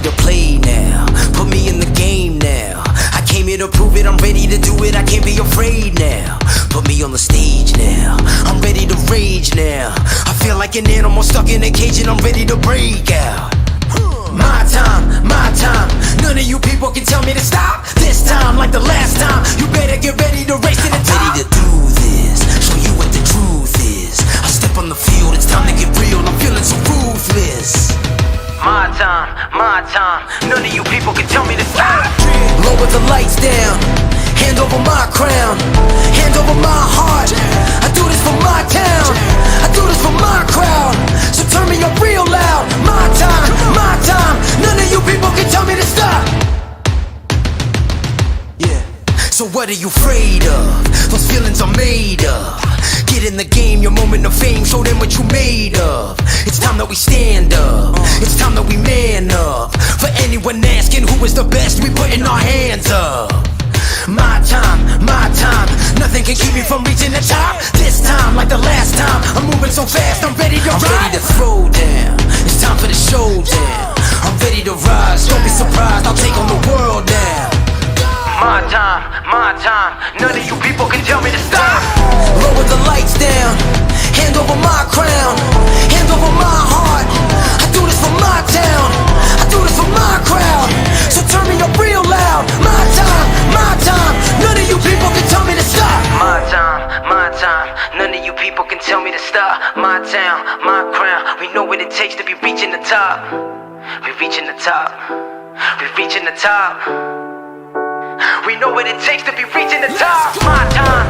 to play now. Put me in the game now. I came here to prove it, I'm ready to do it, I can't be afraid now. Put me on the stage now, I'm ready to rage now. I feel like an animal stuck in a cage and I'm ready to break out. My time, none of you people can tell me to stop. This time, like the last time, you better get ready to race to the top. I'm ready to do this, show you what the truth is. I step on the field, it's time to get real, I'm feeling so ruthless. My time, none of you people can tell me to stop. Lower the lights down, hand over my crown, hand over my heart. I do this for my town, I do this for my crowd. So turn me up real loud. My time, none of you people can tell me to stop. Yeah. So what are you afraid of? Those feelings are made of. Get in the game, your moment of fame, show them what you made of. It's time that we stand up, it's time that we man up. For anyone asking who is the best, we putting our hands up. My time, nothing can keep me from reaching the top. This time, like the last time, I'm moving so fast, I'm ready to ride. I'm ready to throw down, it's time for the showdown. I'm ready to rise, don't be surprised, I'll take on the world now. My time, none of you people can tell me to stop. Lower the lights down, hand over my crown, hand over my heart. I do this for my town, I do this for my crowd. So turn me up real loud. My time, none of you people can tell me to stop. My time, none of you people can tell me to stop. My town, my crown, we know what it takes to be reaching the top. We reaching the top, we reaching the top. We know what it takes to be reaching the top. My time,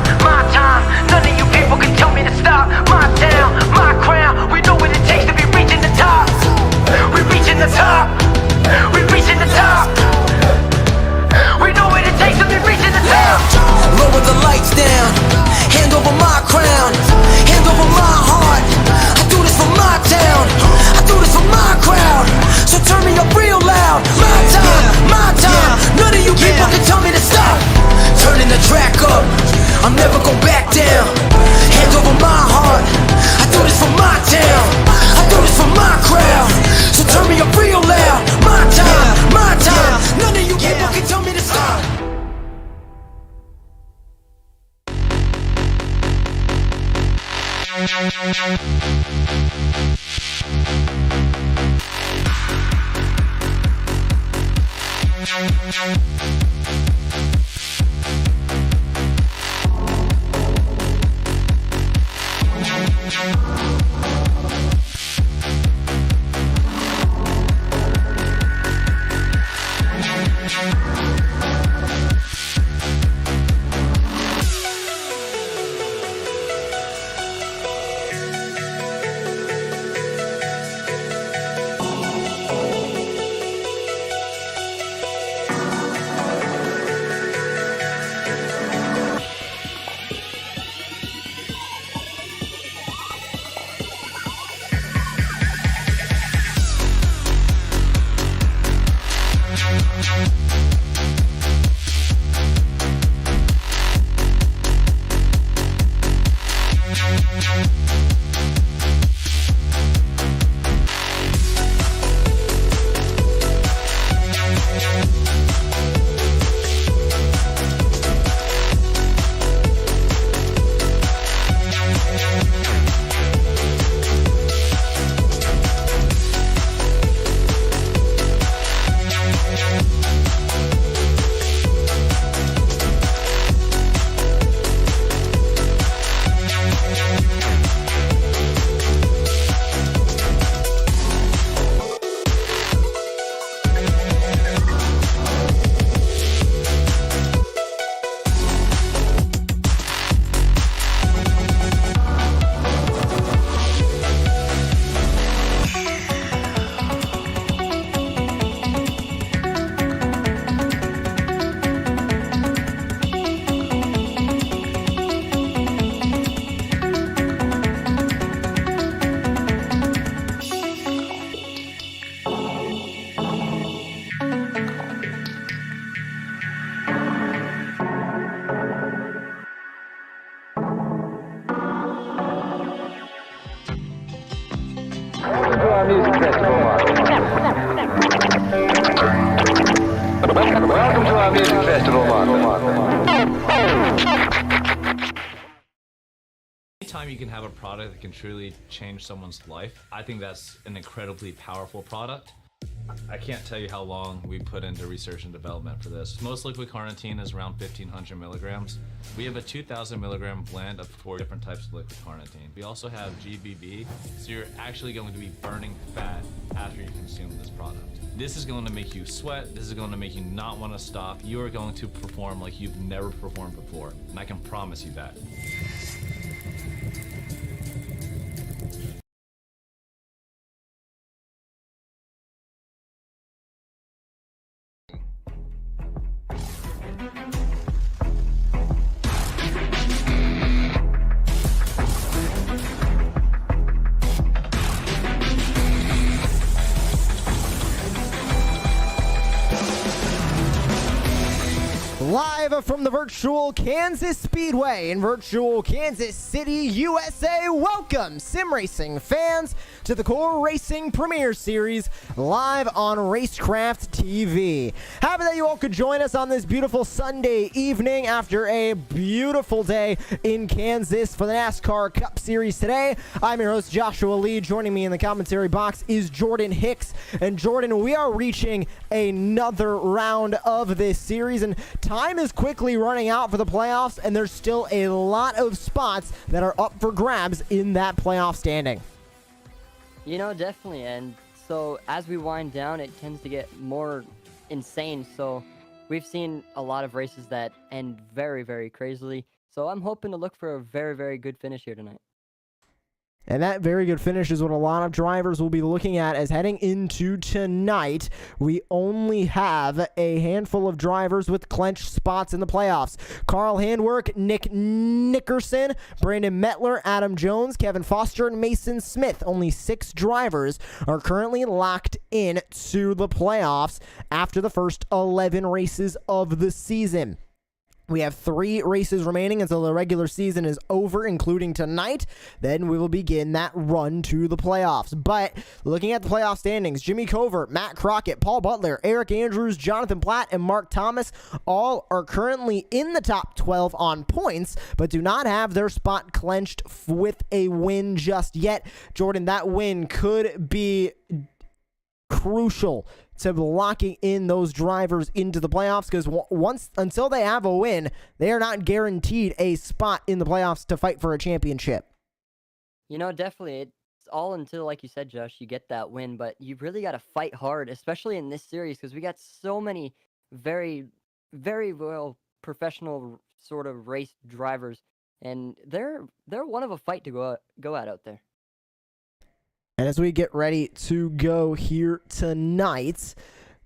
none of you people can tell me to stop. My town, my crown, we know what it takes to be reaching the top. We reaching the top, we reaching the top. We know what it takes to be reaching the top. Lower the lights down, hand over my crown, hand over my heart. I do this for my town, I do this for my crowd. So turn me up real loud. My time, none of you people can tell me to stop. Turning the track up, I'm never going back down. Hand over my heart, I do this for my town, I do this for my crowd. So turn me up real loud. My time, none of you people can tell me to stop. Music Festival. Welcome to our music festival, Anytime you can have a product that can truly change someone's life, I think that's an incredibly powerful product. I can't tell you how long we put into research and development for this. Most liquid carnitine is around 1,500 milligrams. We have a 2,000 milligram blend of 4 different types of liquid carnitine. We also have GBB, so you're actually going to be burning fat after you consume this product. This is going to make you sweat. This is going to make you not want to stop. You are going to perform like you've never performed before, and I can promise you that. Live from the virtual Kansas Speedway in virtual Kansas City, USA, welcome sim racing fans to the Core Racing Premier Series live on Racecraft TV. Happy that you all could join us on this beautiful Sunday evening after a beautiful day in Kansas for the NASCAR Cup Series today. I'm your host, Joshua Lee. Joining me in the commentary box is Jordan Hicks. And Jordan, we are reaching another round of this series, and time is quickly running out for the playoffs, and there's still a lot of spots that are up for grabs in that playoff standing. You know, definitely. And so as we wind down, it tends to get more insane. So we've seen a lot of races that end very, very crazily. So I'm hoping to look for a very, very good finish here tonight. And that very good finish is what a lot of drivers will be looking at as heading into tonight. We only have a handful of drivers with clenched spots in the playoffs. Carl Handwerk, Nick Nickerson, Brandon Mettler, Adam Jones, Kevin Foster, and Mason Smith. Only 6 drivers are currently locked in to the playoffs after the first 11 races of the season. We have 3 races remaining until the regular season is over, including tonight. Then we will begin that run to the playoffs. But looking at the playoff standings, Jimmy Covert, Matt Crockett, Paul Butler, Eric Andrews, Jonathan Platt, and Mark Thomas all are currently in the top 12 on points, but do not have their spot clenched with a win just yet. Jordan, that win could be crucial to locking in those drivers into the playoffs, because until they have a win, they are not guaranteed a spot in the playoffs to fight for a championship. You know, definitely. It's all until, like you said, Josh, you get that win, but you really got to fight hard, especially in this series, because we got so many very, very well professional sort of race drivers, and they're one of a fight to go at out there. And as we get ready to go here tonight,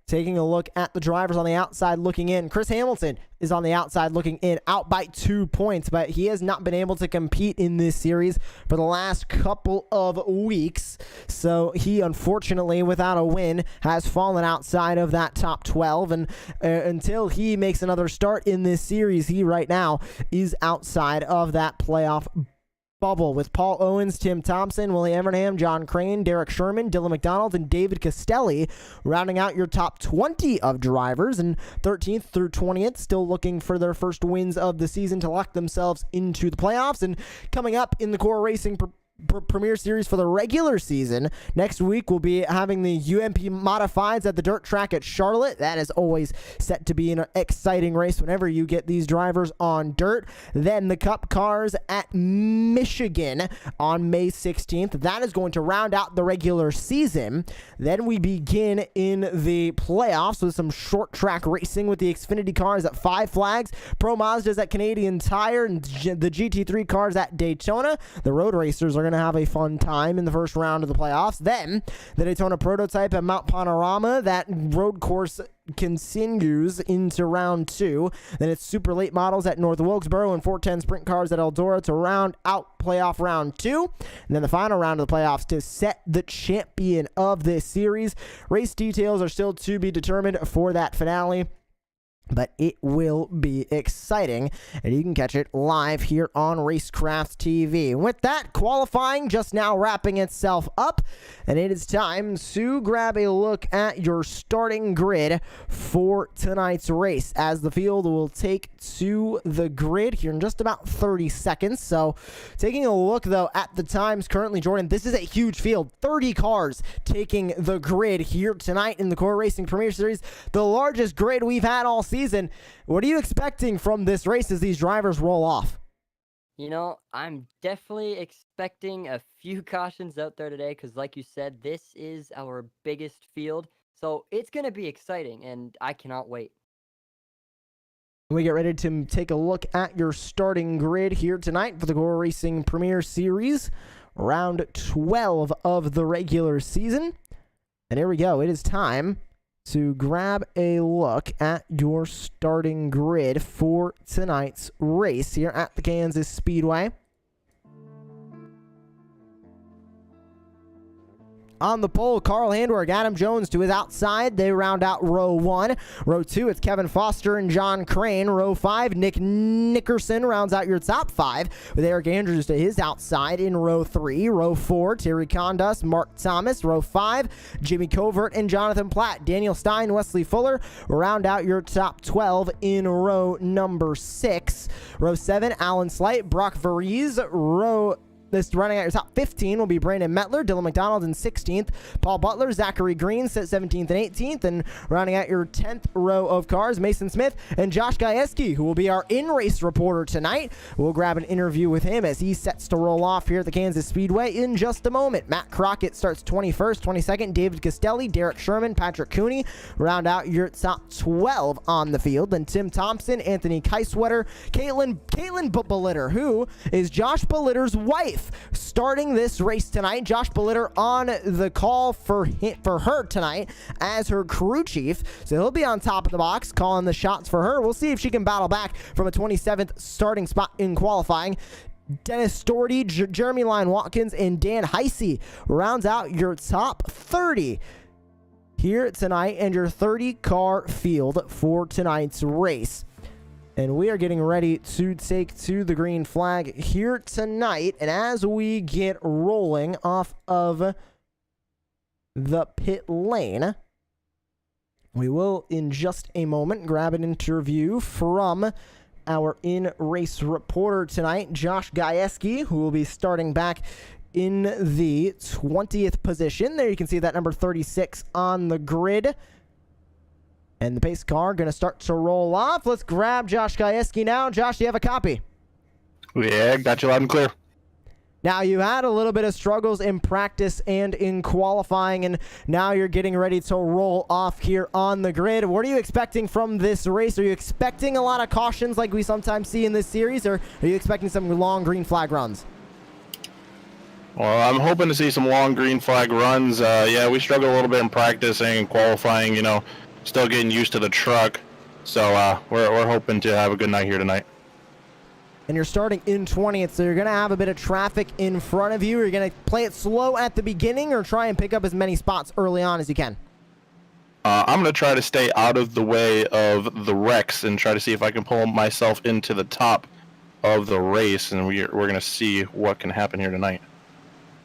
taking a look at the drivers on the outside looking in, Chris Hamilton is on the outside looking in, out by 2 points, but he has not been able to compete in this series for the last couple of weeks. So he, unfortunately, without a win, has fallen outside of that top 12. And until he makes another start in this series, he right now is outside of that playoff bubble, with Paul Owens, Tim Thompson, Willie Evernham, John Crane, Derek Sherman, Dylan McDonald, and David Castelli rounding out your top 20 of drivers. And 13th through 20th still looking for their first wins of the season to lock themselves into the playoffs. And coming up in the Core Racing Premier Series for the regular season, next week we'll be having the UMP Modifieds at the dirt track at Charlotte. That is always set to be an exciting race whenever you get these drivers on dirt. Then the Cup Cars at Michigan on May 16th. That is going to round out the regular season. Then we begin in the playoffs with some short track racing with the Xfinity cars at Five Flags, Pro Mazdas at Canadian Tire, and the GT3 cars at Daytona. The road racers are going to have a fun time in the first round of the playoffs. Then the Daytona Prototype at Mount Panorama, that road course continues into round 2. Then it's super late models at North Wilkesboro and 410 sprint cars at Eldora to round out playoff round 2. And then the final round of the playoffs to set the champion of this series. Race details are still to be determined for that finale. But it will be exciting, and you can catch it live here on Racecraft TV. With that, qualifying just now wrapping itself up, and it is time to grab a look at your starting grid for tonight's race, as the field will take to the grid here in just about 30 seconds. So taking a look, though, at the times currently, Jordan, this is a huge field. 30 cars taking the grid here tonight in the Core Racing Premier Series, the largest grid we've had all season. What are you expecting from this race as these drivers roll off? You know, I'm definitely expecting a few cautions out there today because, like you said, this is our biggest field. So it's going to be exciting, and I cannot wait. We get ready to take a look at your starting grid here tonight for the Core Racing Premier Series, round 12 of the regular season. And here we go. It is time to grab a look at your starting grid for tonight's race here at the Kansas Speedway. On the pole, Carl Handwerk, Adam Jones to his outside. They round out row 1. Row 2, it's Kevin Foster and John Crane. Row 5, Nick Nickerson rounds out your top 5 with Eric Andrews to his outside in row 3. Row 4, Terry Condas, Mark Thomas. Row 5, Jimmy Covert and Jonathan Platt. Daniel Stein, Wesley Fuller round out your top 12 in row number 6. Row 7, Alan Slight, Brock Varize. Running out your top 15 will be Brandon Metler, Dylan McDonald in 16th, Paul Butler, Zachary Green set 17th and 18th, and rounding out your 10th row of cars, Mason Smith and Josh Gajewski, who will be our in-race reporter tonight. We'll grab an interview with him as he sets to roll off here at the Kansas Speedway in just a moment. Matt Crockett starts 21st, 22nd, David Castelli, Derek Sherman, Patrick Cooney round out your top 12 on the field. Then Tim Thompson, Anthony Keiswetter, Caitlin Bellitter, who is Josh Bellitter's wife, starting this race tonight. Josh Belliter on the call for her tonight as her crew chief, so he'll be on top of the box calling the shots for her. We'll see if she can battle back from a 27th starting spot in qualifying. Dennis Storty, Jeremy Lyon Watkins, and Dan Heisey rounds out your top 30 here tonight and your 30 car field for tonight's race. And we are getting ready to take to the green flag here tonight. And as we get rolling off of the pit lane, we will in just a moment grab an interview from our in-race reporter tonight, Josh Gajewski, who will be starting back in the 20th position. There you can see that number 36 on the grid. And the pace car going to start to roll off. Let's grab Josh Gajewski now. Josh, do you have a copy? Yeah, got you loud and clear. Now, you had a little bit of struggles in practice and in qualifying, and now you're getting ready to roll off here on the grid. What are you expecting from this race? Are you expecting a lot of cautions like we sometimes see in this series, or are you expecting some long green flag runs? Well, I'm hoping to see some long green flag runs. Yeah, we struggled a little bit in practice and qualifying, still getting used to the truck. So we're hoping to have a good night here tonight. And you're starting in 20th, so you're going to have a bit of traffic in front of you. You're going to play it slow at the beginning or try and pick up as many spots early on as you can? I'm going to try to stay out of the way of the wrecks and try to see if I can pull myself into the top of the race, and we're going to see what can happen here tonight.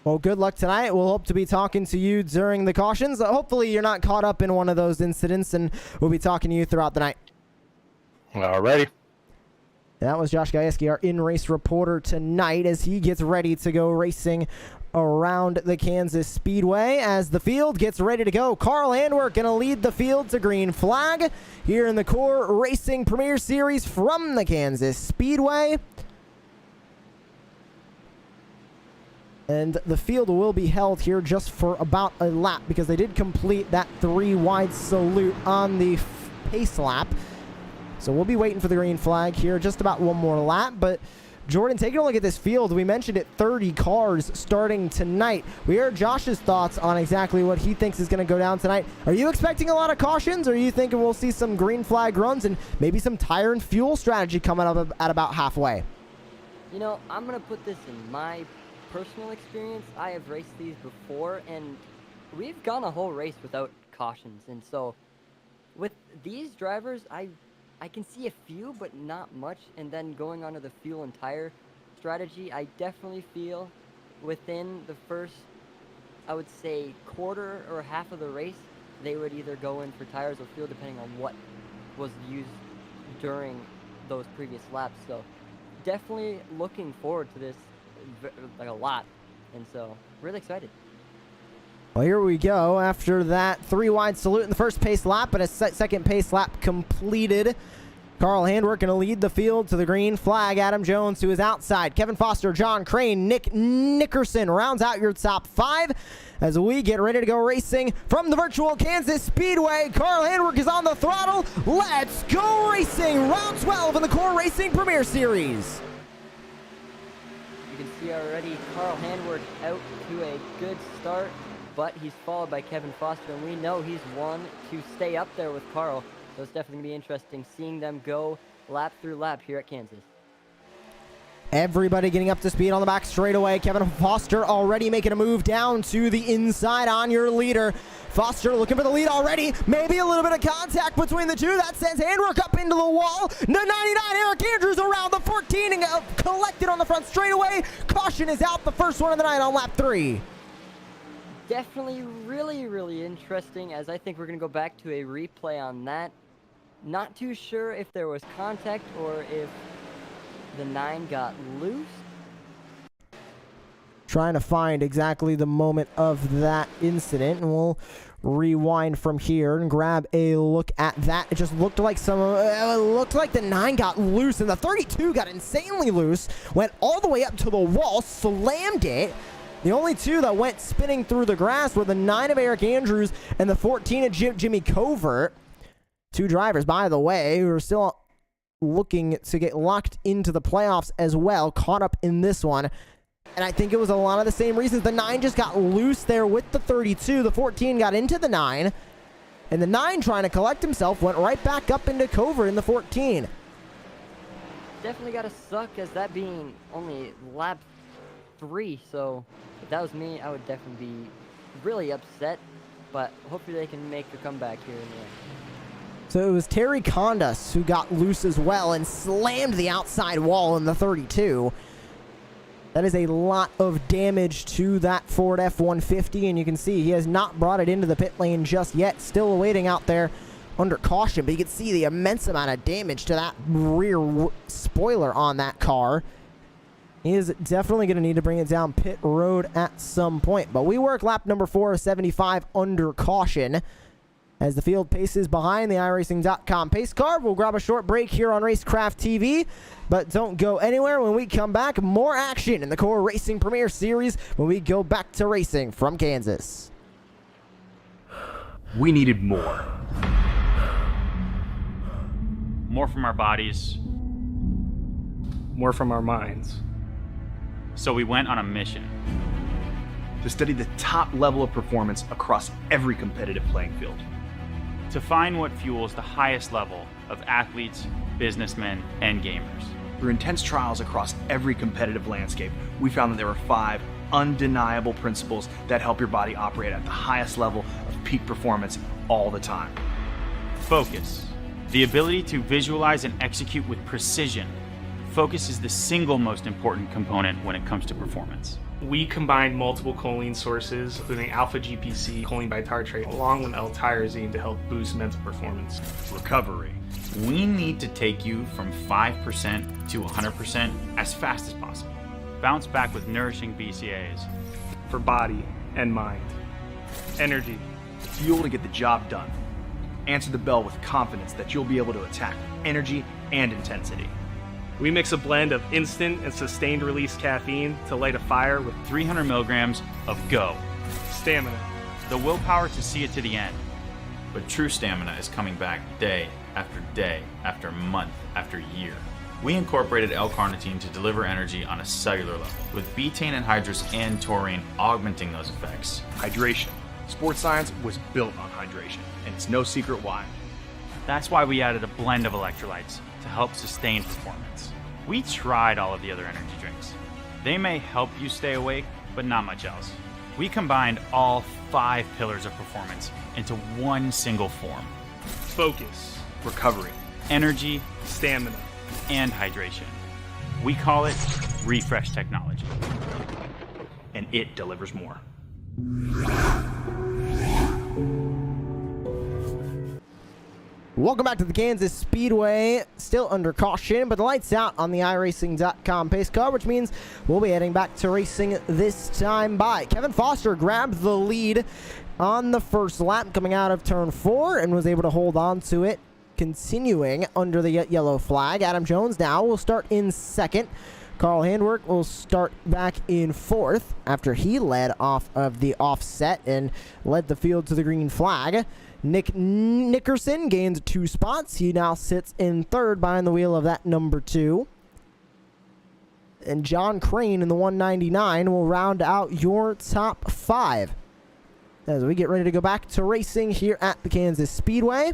Well, good luck tonight. We'll hope to be talking to you during the cautions. Hopefully you're not caught up in one of those incidents, and we'll be talking to you throughout the night. Alrighty. That was Josh Gajewski, our in-race reporter tonight, as he gets ready to go racing around the Kansas Speedway. As the field gets ready to go, Carl Handwerk going to lead the field to green flag here in the Core Racing Premier Series from the Kansas Speedway. And the field will be held here just for about a lap because they did complete that 3-wide salute on the pace lap. So we'll be waiting for the green flag here, just about one more lap. But Jordan, taking a look at this field, we mentioned it, 30 cars starting tonight. We heard Josh's thoughts on exactly what he thinks is going to go down tonight. Are you expecting a lot of cautions, or are you thinking we'll see some green flag runs and maybe some tire and fuel strategy coming up at about halfway? I'm going to put this in my personal experience. I have raced these before, and we've gone a whole race without cautions. And so with these drivers, I I can see a few, but not much. And then going on to the fuel and tire strategy, I definitely feel within the first, I would say, quarter or half of the race, they would either go in for tires or fuel depending on what was used during those previous laps. So definitely looking forward to this like a lot, and so really excited. Well, here we go. After that 3-wide salute in the first pace lap, but a second pace lap completed. Carl Handwerk going to lead the field to the green flag. Adam Jones to his outside. Kevin Foster, John Crane, Nick Nickerson rounds out your top 5 as we get ready to go racing from the virtual Kansas Speedway. Carl Handwerk is on the throttle. Let's go racing. Round 12 in the Core Racing Premier Series. You can see already Carl Handwerk out to a good start, but he's followed by Kevin Foster, and we know he's one to stay up there with Carl. So it's definitely going to be interesting seeing them go lap through lap here at Kansas. Everybody getting up to speed on the back straightaway. Kevin Foster already making a move down to the inside on your leader. Foster looking for the lead already. Maybe a little bit of contact between the two. That sends Handwerk up into the wall. The 99, Eric Andrews around the 14 and collected on the front straightaway. Caution is out, the first one of the night on lap 3. Definitely really interesting, as I think we're going to go back to a replay on that. Not too sure if there was contact or if the 9 got loose. Trying to find exactly the moment of that incident, and we'll rewind from here and grab a look at that. It just looked like the 9 got loose, and the 32 got insanely loose, went all the way up to the wall, slammed it. The only 2 that went spinning through the grass were the 9 of Eric Andrews and the 14 of Jimmy Covert. 2 drivers, by the way, who are still looking to get locked into the playoffs as well, caught up in this one. And I think it was a lot of the same reasons. The 9 just got loose there with the 32. The 14 got into the 9. And the 9, trying to collect himself, went right back up into Covert in the 14. Definitely got to suck, as that being only lap 3. So if that was me, I would definitely be really upset. But hopefully they can make a comeback here and there. So it was Terry Condas who got loose as well and slammed the outside wall in the 32. That is a lot of damage to that Ford F-150, and you can see he has not brought it into the pit lane just yet. Still awaiting out there under caution, but you can see the immense amount of damage to that rear spoiler on that car. He is definitely going to need to bring it down pit road at some point, but we work lap number 4 of 75 under caution. As the field paces behind the iRacing.com pace car, we'll grab a short break here on Racecraft TV, but don't go anywhere. When we come back, more action in the Core Racing Premier Series when we go back to racing from Kansas. We needed more. More from our bodies. More from our minds. So we went on a mission. To study the top level of performance across every competitive playing field. To find what fuels the highest level of athletes, businessmen, and gamers. Through intense trials across every competitive landscape, we found that there were 5 undeniable principles that help your body operate at the highest level of peak performance all the time. Focus. The ability to visualize and execute with precision. Focus is the single most important component when it comes to performance. We combined multiple choline sources, including alpha GPC, choline bitartrate, along with L-tyrosine to help boost mental performance. Recovery. We need to take you from 5% to 100% as fast as possible. Bounce back with nourishing BCAAs. For body and mind. Energy. Fuel to get the job done. Answer the bell with confidence that you'll be able to attack energy and intensity. We mix a blend of instant and sustained release caffeine to light a fire with 300 milligrams of GO. stamina. The willpower to see it to the end. But true stamina is coming back day after month after year. We incorporated L-carnitine to deliver energy on a cellular level, with betaine anhydrous and taurine augmenting those effects. Hydration. Sports science was built on hydration, and it's no secret why. That's why we added a blend of electrolytes to help sustain performance. We tried all of the other energy drinks. They may help you stay awake, but not much else. We combined all 5 pillars of performance into one single form. Focus. Recovery. energy, Stamina. and hydration. We call it refresh technology. And it delivers more. Welcome back to the Kansas Speedway. Still under caution, but the lights out on the iRacing.com pace car, which means we'll be heading back to racing this time by. Kevin Foster grabbed the lead on the first lap coming out of turn 4 and was able to hold on to it, continuing under the yellow flag. Adam Jones now will start in second. Carl Handwerk will start back in 4th after he led off of the offset and led the field to the green flag. Nick Nickerson gains 2 spots. He now sits in 3rd behind the wheel of that number 2. And John Crane in the 199 will round out your top 5 as we get ready to go back to racing here at the Kansas Speedway.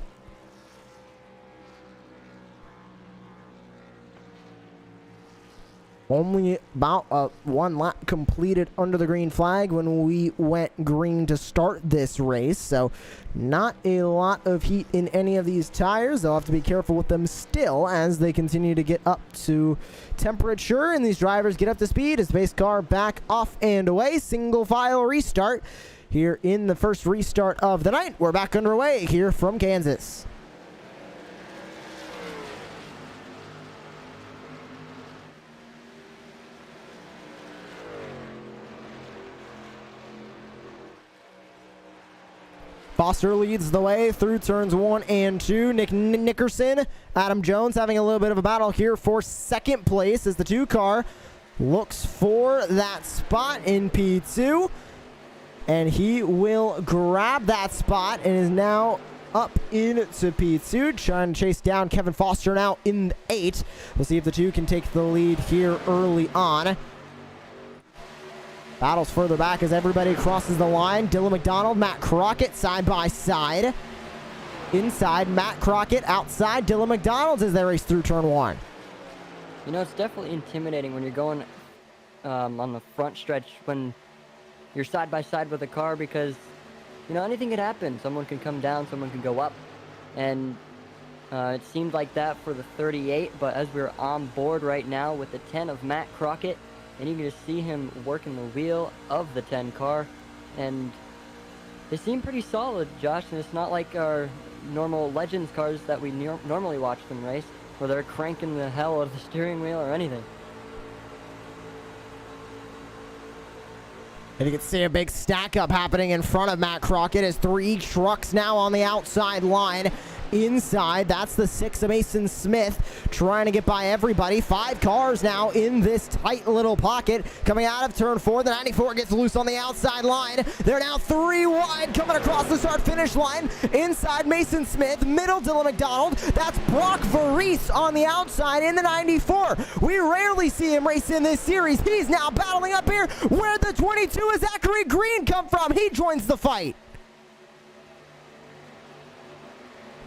Only about 1 lap completed under the green flag when we went green to start this race. So not a lot of heat in any of these tires. They'll have to be careful with them still as they continue to get up to temperature and these drivers get up to speed as the pace car back off and away. Single file restart here in the first restart of the night. We're back underway here from Kansas. Foster leads the way through turns 1 and 2. Nick Nickerson, Adam Jones having a little bit of a battle here for second place as the 2 car looks for that spot in P2. And he will grab that spot and is now up into P2, trying to chase down Kevin Foster now in 8. We'll see if the 2 can take the lead here early on. Battles further back as everybody crosses the line. Dylan McDonald, Matt Crockett side by side. Inside, Matt Crockett. Outside, Dylan McDonald as they race through turn 1. You know, it's definitely intimidating when you're going on the front stretch when you're side by side with a car because, you know, anything could happen. Someone can come down, someone can go up. And it seemed like that for the 38, but as we're on board right now with the 10 of Matt Crockett, and you can just see him working the wheel of the 10 car, and they seem pretty solid, Josh, and it's not like our normal Legends cars that we normally watch them race, where they're cranking the hell out of the steering wheel or anything. And you can see a big stack up happening in front of Matt Crockett as 3 trucks now on the outside line. Inside, that's the 6 of Mason Smith trying to get by everybody. 5 cars now in this tight little pocket. Coming out of turn 4, the 94 gets loose on the outside line. They're now 3 wide coming across the start-finish line. Inside, Mason Smith. Middle, Dylan McDonald. That's Brock Varese on the outside in the 94. We rarely see him race in this series. He's now battling up here. Where the 22 is Zachary Green come from? He joins the fight.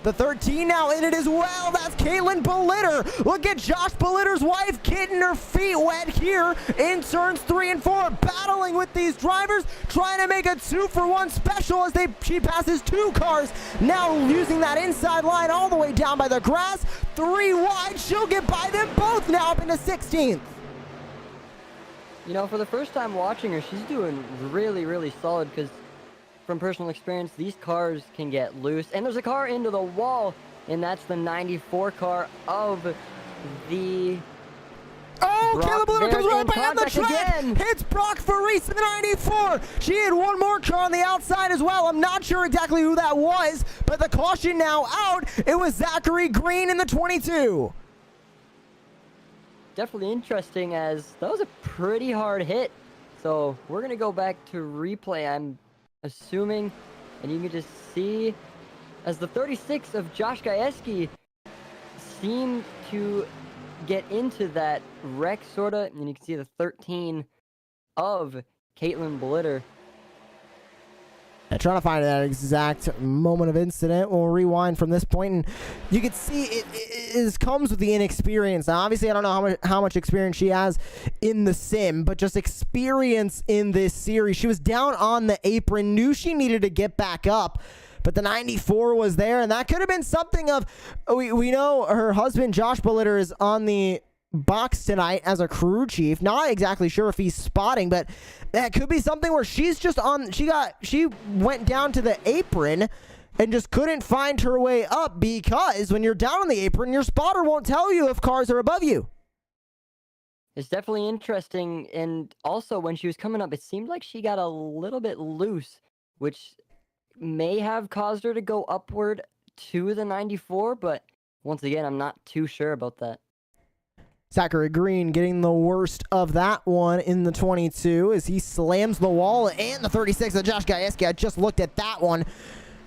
The 13 now in it as well. That's Caitlin Bellitter. Look at Josh Bellitter's wife getting her feet wet here in turns 3 and 4. Battling with these drivers, trying to make a 2-for-1 special as she passes 2 cars. Now using that inside line all the way down by the grass. 3 wide. She'll get by them both now up into 16th. You know, for the first time watching her, she's doing really, really solid because from personal experience, these cars can get loose. And there's a car into the wall, and that's the 94 car of the... Oh, Caleb Bellitter comes right behind the track. Again. Hits Brock Varese in the 94. She had 1 more car on the outside as well. I'm not sure exactly who that was, but the caution now out. It was Zachary Green in the 22. Definitely interesting as that was a pretty hard hit. So we're going to go back to replay, I'm assuming, and you can just see as the 36 of Josh Gajewski seemed to get into that wreck sorta, and you can see the 13 of Caitlin Bellitter. And trying to find that exact moment of incident. We'll rewind from this point, and you can see it comes with the inexperience. Now, obviously, I don't know how much experience she has in the sim, but just experience in this series. She was down on the apron, knew she needed to get back up, but the 94 was there, and that could have been something of, we know her husband Josh Bolitter is on the box tonight as a crew chief. Not exactly sure if he's spotting, but that could be something where she's just on, she went down to the apron and just couldn't find her way up, because when you're down on the apron, your spotter won't tell you if cars are above you. It's definitely interesting, and also when she was coming up, it seemed like she got a little bit loose, which may have caused her to go upward to the 94, but once again, I'm not too sure about that. Zachary Green getting the worst of that one in the 22 as he slams the wall, and the 36 of Josh Gajewski. I just looked at that one.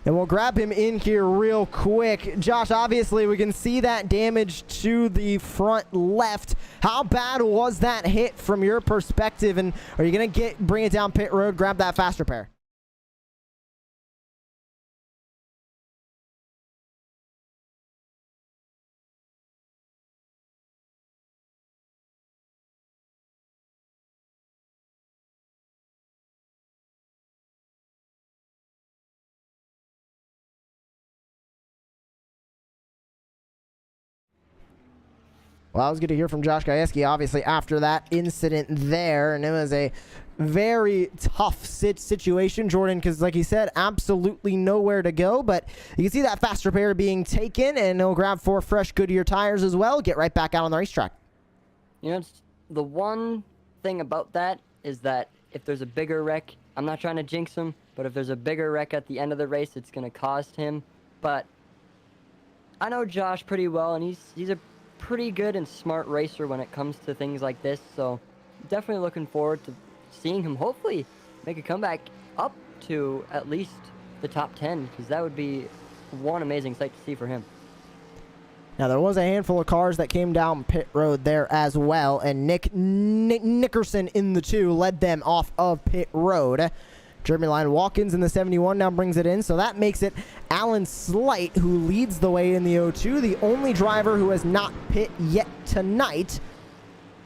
And we'll grab him in here real quick. Josh, obviously we can see that damage to the front left. How bad was that hit from your perspective? And are you going to bring it down pit road, grab that fast repair? Well, that was good to hear from Josh Gajewski, obviously, after that incident there. And it was a very tough situation, Jordan, because like he said, absolutely nowhere to go. But you can see that fast repair being taken, and he'll grab 4 fresh Goodyear tires as well, get right back out on the racetrack. You know, the one thing about that is that if there's a bigger wreck, I'm not trying to jinx him, but if there's a bigger wreck at the end of the race, it's going to cost him. But I know Josh pretty well, and he's a pretty good and smart racer when it comes to things like this, so definitely looking forward to seeing him hopefully make a comeback up to at least the top 10, because that would be one amazing sight to see for him. Now, there was a handful of cars that came down pit road there as well, and Nick Nickerson in the 2 led them off of pit road. Jeremy Lyon Watkins in the 71 now brings it in, so that makes it Alan Slight who leads the way in the 02, the only driver who has not pit yet tonight.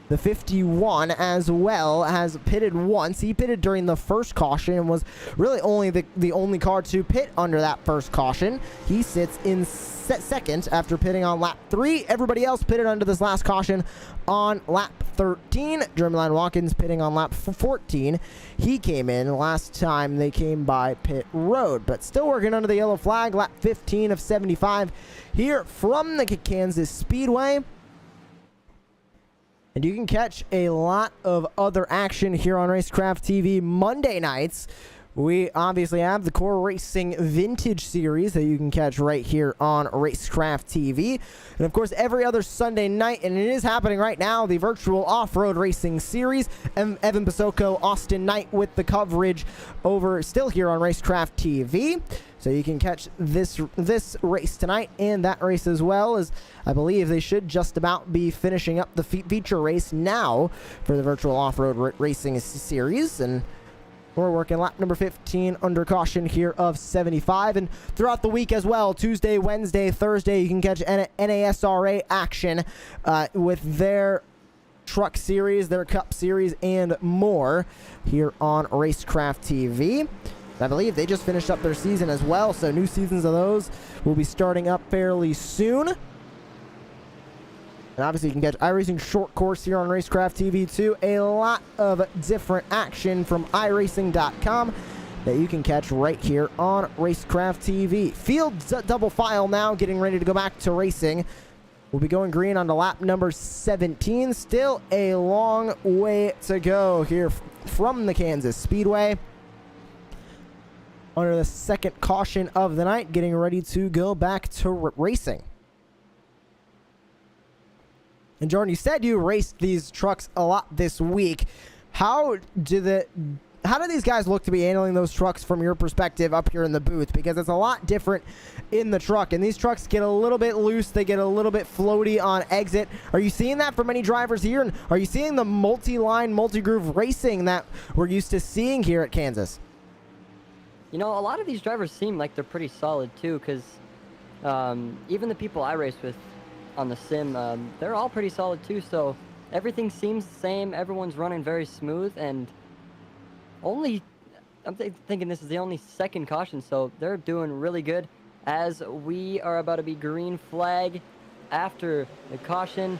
The 51 as well has pitted once. He pitted during the first caution and was really only the only car to pit under that first caution. He sits in second after pitting on lap 3. Everybody else pitted under this last caution on lap 13. Jeremy Lyon Watkins pitting on lap 14. He came in last time they came by pit road, but still working under the yellow flag. Lap 15 of 75 here from the Kansas Speedway. And you can catch a lot of other action here on Racecraft TV Monday nights. We obviously have the Core Racing Vintage Series that you can catch right here on Racecraft TV. And of course, every other Sunday night, and it is happening right now, the Virtual Off-Road Racing Series. And Evan Basoko, Austin Knight with the coverage over still here on Racecraft TV. So you can catch this race tonight and that race as well, as I believe they should just about be finishing up the feature race now for the Virtual Off-Road Racing Series. And we're working lap number 15 under caution here of 75. And throughout the week as well, Tuesday, Wednesday, Thursday, you can catch NASRA action with their truck series, their cup series, and more here on Racecraft TV. I believe they just finished up their season as well, so new seasons of those will be starting up fairly soon. And obviously you can catch iRacing Short Course here on Racecraft TV too. A lot of different action from iRacing.com that you can catch right here on Racecraft TV. Field double file now, getting ready to go back to racing. We'll be going green on to lap number 17. Still a long way to go here from the Kansas Speedway. Under the second caution of the night, getting ready to go back to racing. And Jordan, you said you raced these trucks a lot this week. How do these guys look to be handling those trucks from your perspective up here in the booth? Because it's a lot different in the truck, and these trucks get a little bit loose, they get a little bit floaty on exit. Are you seeing that for many drivers here? And are you seeing the multi-line, multi-groove racing that we're used to seeing here at Kansas? You know, a lot of these drivers seem like they're pretty solid too, because even the people I race with on the sim, they're all pretty solid too, so everything seems the same. Everyone's running very smooth, and only thinking this is the only second caution, so they're doing really good as we are about to be green flag after the caution.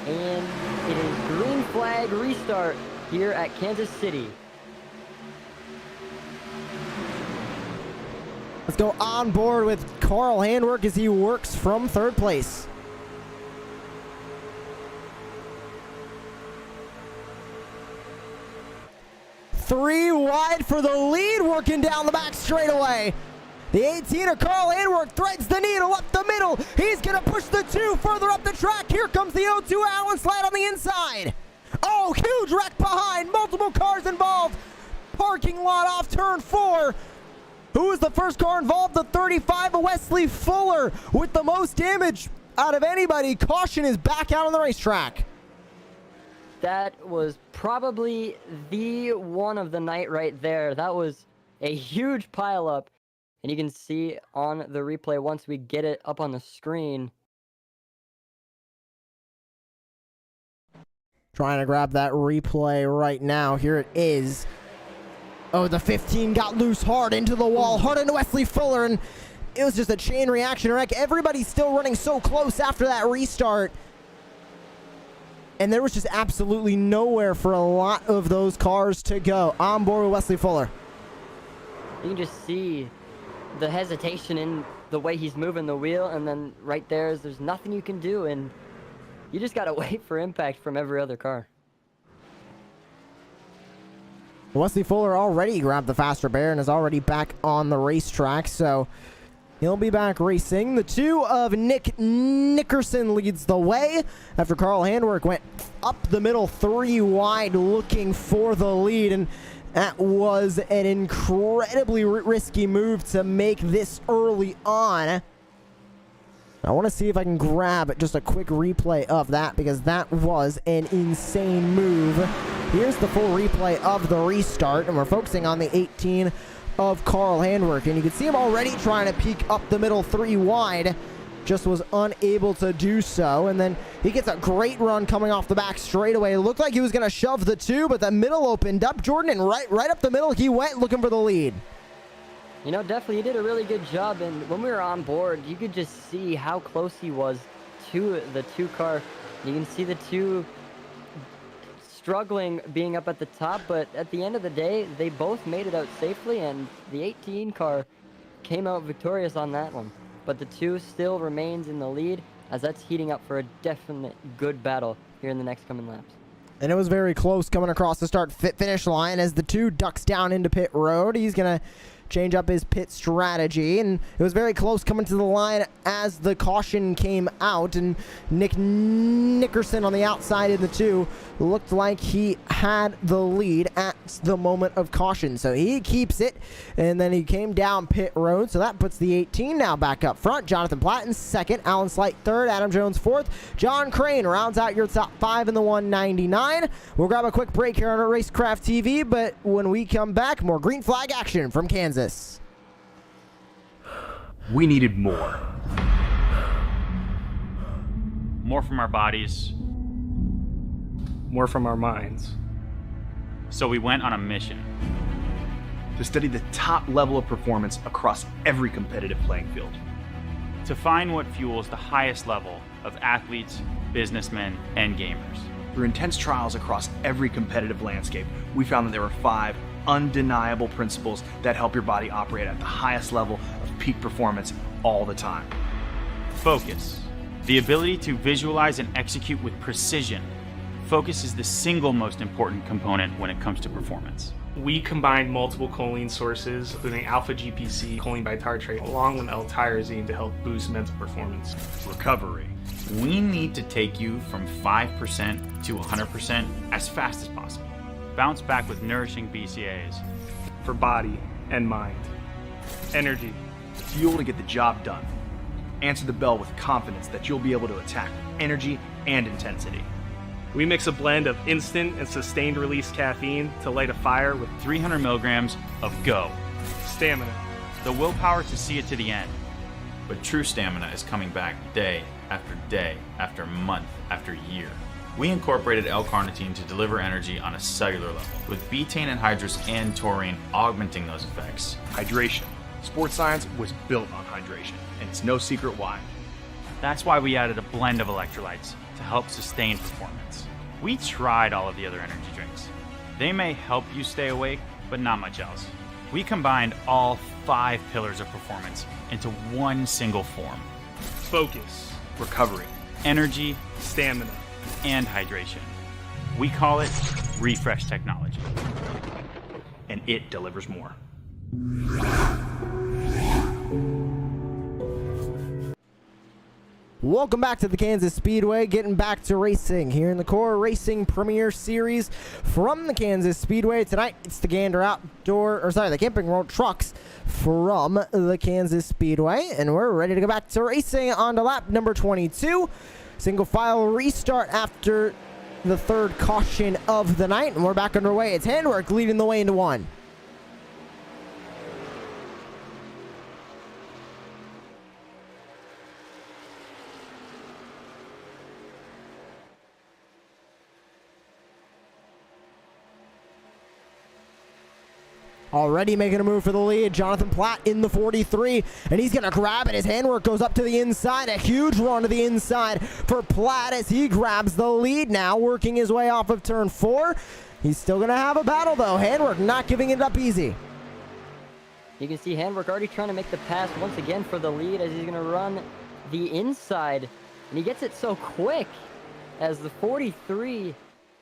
And it is green flag restart here at Kansas City. Let's go on board with Carl Handwerk as he works from third place. Three wide for the lead, working down the back straightaway. The 18 of Carl Handwerk threads the needle up the middle. He's going to push the 2 further up the track. Here comes the 0-2 Allen slide on the inside. Oh, huge wreck behind. Multiple cars involved. Parking lot off turn 4. Who is the first car involved? The 35 of Wesley Fuller with the most damage out of anybody. Caution is back out on the racetrack. That was probably the one of the night right there. That was a huge pileup. And you can see on the replay once we get it up on the screen. Trying to grab that replay right now. Here it is. Oh, the 15 got loose hard into the wall, hard into Wesley Fuller, and it was just a chain reaction wreck. Everybody's still running so close after that restart. And there was just absolutely nowhere for a lot of those cars to go. On board with Wesley Fuller. You can just see the hesitation in the way he's moving the wheel, and then right there's nothing you can do, and you just gotta wait for impact from every other car. Wesley Fuller already grabbed the faster bear and is already back on the racetrack, so he'll be back racing. The 2 of Nick Nickerson leads the way after Carl Handwerk went up the middle 3 wide looking for the lead, and that was an incredibly risky move to make this early on. I want to see if I can grab just a quick replay of that, because that was an insane move. Here's the full replay of the restart, and we're focusing on the 18 of Carl Handwerk, and you can see him already trying to peek up the middle 3 wide. Just was unable to do so, and then he gets a great run coming off the back straightaway. It looked like he was going to shove the 2, but the middle opened up, Jordan, and right up the middle he went looking for the lead. You know, definitely he did a really good job, and when we were on board, you could just see how close he was to the 2 car. You can see the 2 struggling being up at the top, but at the end of the day, they both made it out safely, and the 18 car came out victorious on that one. But the 2 still remains in the lead, as that's heating up for a definite good battle here in the next coming laps. And it was very close coming across the start-finish line as the 2 ducks down into pit road. He's going to change up his pit strategy, and it was very close coming to the line as the caution came out, and Nick Nickerson on the outside in the 2 looked like he had the lead at the moment of caution, so he keeps it, and then he came down pit road, so that puts the 18 now back up front. Jonathan Platten second, Alan Slight third, Adam Jones fourth, John Crane rounds out your top 5 in the 199. We'll grab a quick break here on Racecraft TV, but when we come back, more green flag action from Kansas. We needed more. More from our bodies, More from our minds. so we went on a mission. To study the top level of performance across every competitive playing field. To find what fuels the highest level of athletes, businessmen, and gamers. Through intense trials across every competitive landscape, we found that there were 5 undeniable principles that help your body operate at the highest level of peak performance all the time. Focus. The ability to visualize and execute with precision. Focus is the single most important component when it comes to performance. We combined multiple choline sources, including alpha GPC, choline bitartrate, along with L-tyrosine to help boost mental performance. Recovery. We need to take you from 5% to 100% as fast as possible. Bounce back with nourishing BCAAs. For body and mind. Energy. Fuel to get the job done. Answer the bell with confidence that you'll be able to attack energy and intensity. We mix a blend of instant and sustained release caffeine to light a fire with 300 milligrams of GO. stamina. The willpower to see it to the end. But true stamina is coming back day after month after year. We incorporated L-carnitine to deliver energy on a cellular level, with betaine anhydrous and taurine augmenting those effects. Hydration. Sports science was built on hydration, and it's no secret why. That's why we added a blend of electrolytes to help sustain performance. We tried all of the other energy drinks. They may help you stay awake, but not much else. We combined all 5 pillars of performance into one single form: Focus, Recovery. energy stamina. and hydration. We call it Refresh Technology. And it delivers more. Welcome back to the Kansas Speedway, getting back to racing here in the Core Racing Premier Series from the Kansas Speedway. Tonight, it's the the Camping World Trucks from the Kansas Speedway, and we're ready to go back to racing on to lap number 22. Single file restart after the third caution of the night, and we're back underway. It's Handwerk leading the way into one. Already making a move for the lead. Jonathan Platt in the 43, and he's going to grab it. His Handwerk goes up to the inside. A huge run to the inside for Platt as he grabs the lead now, working his way off of turn 4. He's still going to have a battle, though. Handwerk not giving it up easy. You can see Handwerk already trying to make the pass once again for the lead as he's going to run the inside. And he gets it so quick as the 43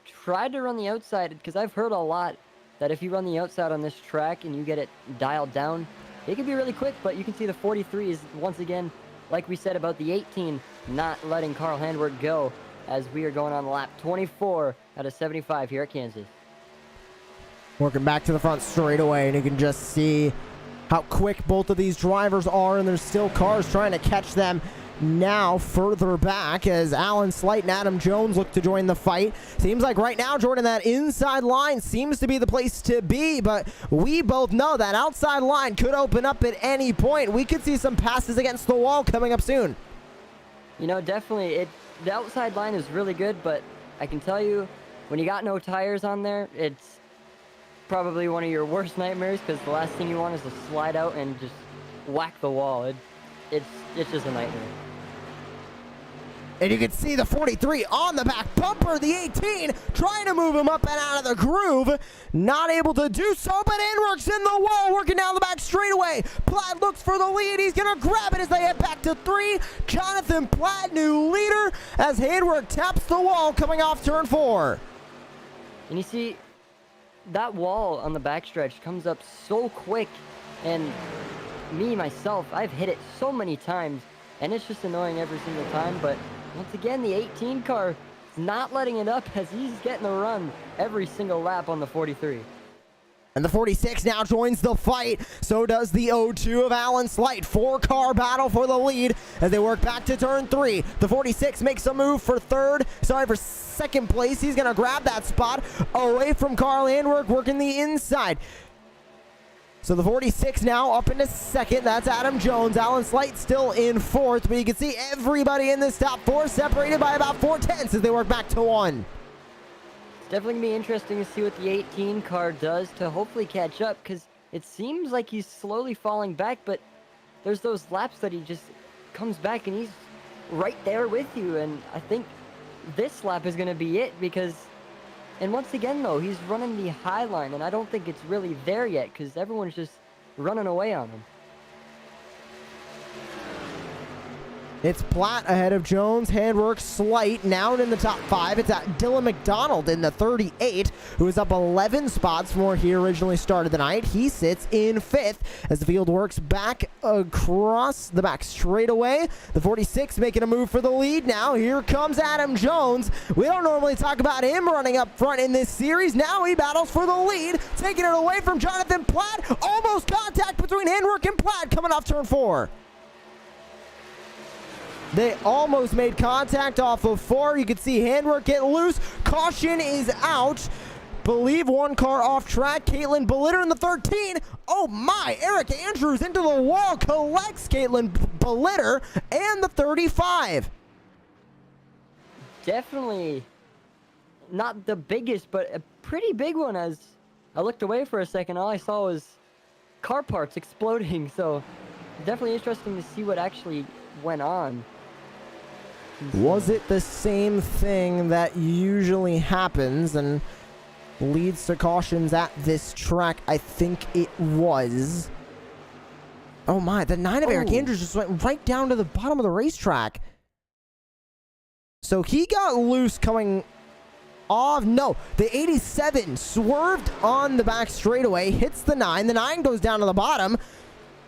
tried to run the outside, because I've heard a lot that if you run the outside on this track and you get it dialed down, it can be really quick, but you can see the 43 is, once again, like we said about the 18, not letting Carl Handwerk go as we are going on lap 24 out of 75 here at Kansas. Working back to the front straight away, and you can just see how quick both of these drivers are, and there's still cars trying to catch them now further back as Alan Slight and Adam Jones look to join the fight. Seems like right now, Jordan, that inside line seems to be the place to be, but we both know that outside line could open up at any point. We could see some passes against the wall coming up soon. You know, definitely, the outside line is really good, but I can tell you, when you got no tires on there, it's probably one of your worst nightmares, because the last thing you want is to slide out and just whack the wall. It's just a nightmare. And you can see the 43 on the back bumper, the 18 trying to move him up and out of the groove. Not able to do so, but Handwerk's in the wall, working down the back straightaway. Platt looks for the lead. He's going to grab it as they head back to 3. Jonathan Platt, new leader, as Handwerk taps the wall coming off turn 4. And you see, that wall on the backstretch comes up so quick, and myself, I've hit it so many times, and it's just annoying every single time, but once again, the 18 car is not letting it up as he's getting the run every single lap on the 43. And the 46 now joins the fight. So does the 02 of Alan Slight. 4-car battle for the lead as they work back to turn 3. The 46 makes a move for second place. He's going to grab that spot away from Carl Handwerk, working the inside. So the 46 now up into second. That's Adam Jones. Alan Slight still in 4th, but you can see everybody in this top 4 separated by about 4/10 as they work back to 1. It's definitely going to be interesting to see what the 18 car does to hopefully catch up, because it seems like he's slowly falling back, but there's those laps that he just comes back and he's right there with you, and I think this lap is going to be it, because... And once again, though, he's running the high line, and I don't think it's really there yet because everyone's just running away on him. It's Platt ahead of Jones, Handwerk, Slight now in the top 5. It's at Dylan McDonald in the 38, who is up 11 spots from where he originally started the night. He sits in 5th as the field works back across the back straightaway. The 46 making a move for the lead now. Here comes Adam Jones. We don't normally talk about him running up front in this series. Now he battles for the lead, taking it away from Jonathan Platt. Almost contact between Handwerk and Platt coming off turn 4. They almost made contact off of 4. You can see Handwerk get loose. Caution is out. Believe one car off track. Caitlin Bellitter in the 13. Oh my, Eric Andrews into the wall. Collects Caitlin Bellitter and the 35. Definitely not the biggest, but a pretty big one. As I looked away for a second, all I saw was car parts exploding. So definitely interesting to see what actually went on. Was it the same thing that usually happens and leads to cautions at this track? I think it was. Oh my, the 9 of Eric Andrews just went right down to the bottom of the racetrack. So he got loose coming off. No, the 87 swerved on the back straightaway, hits the 9. The 9 goes down to the bottom,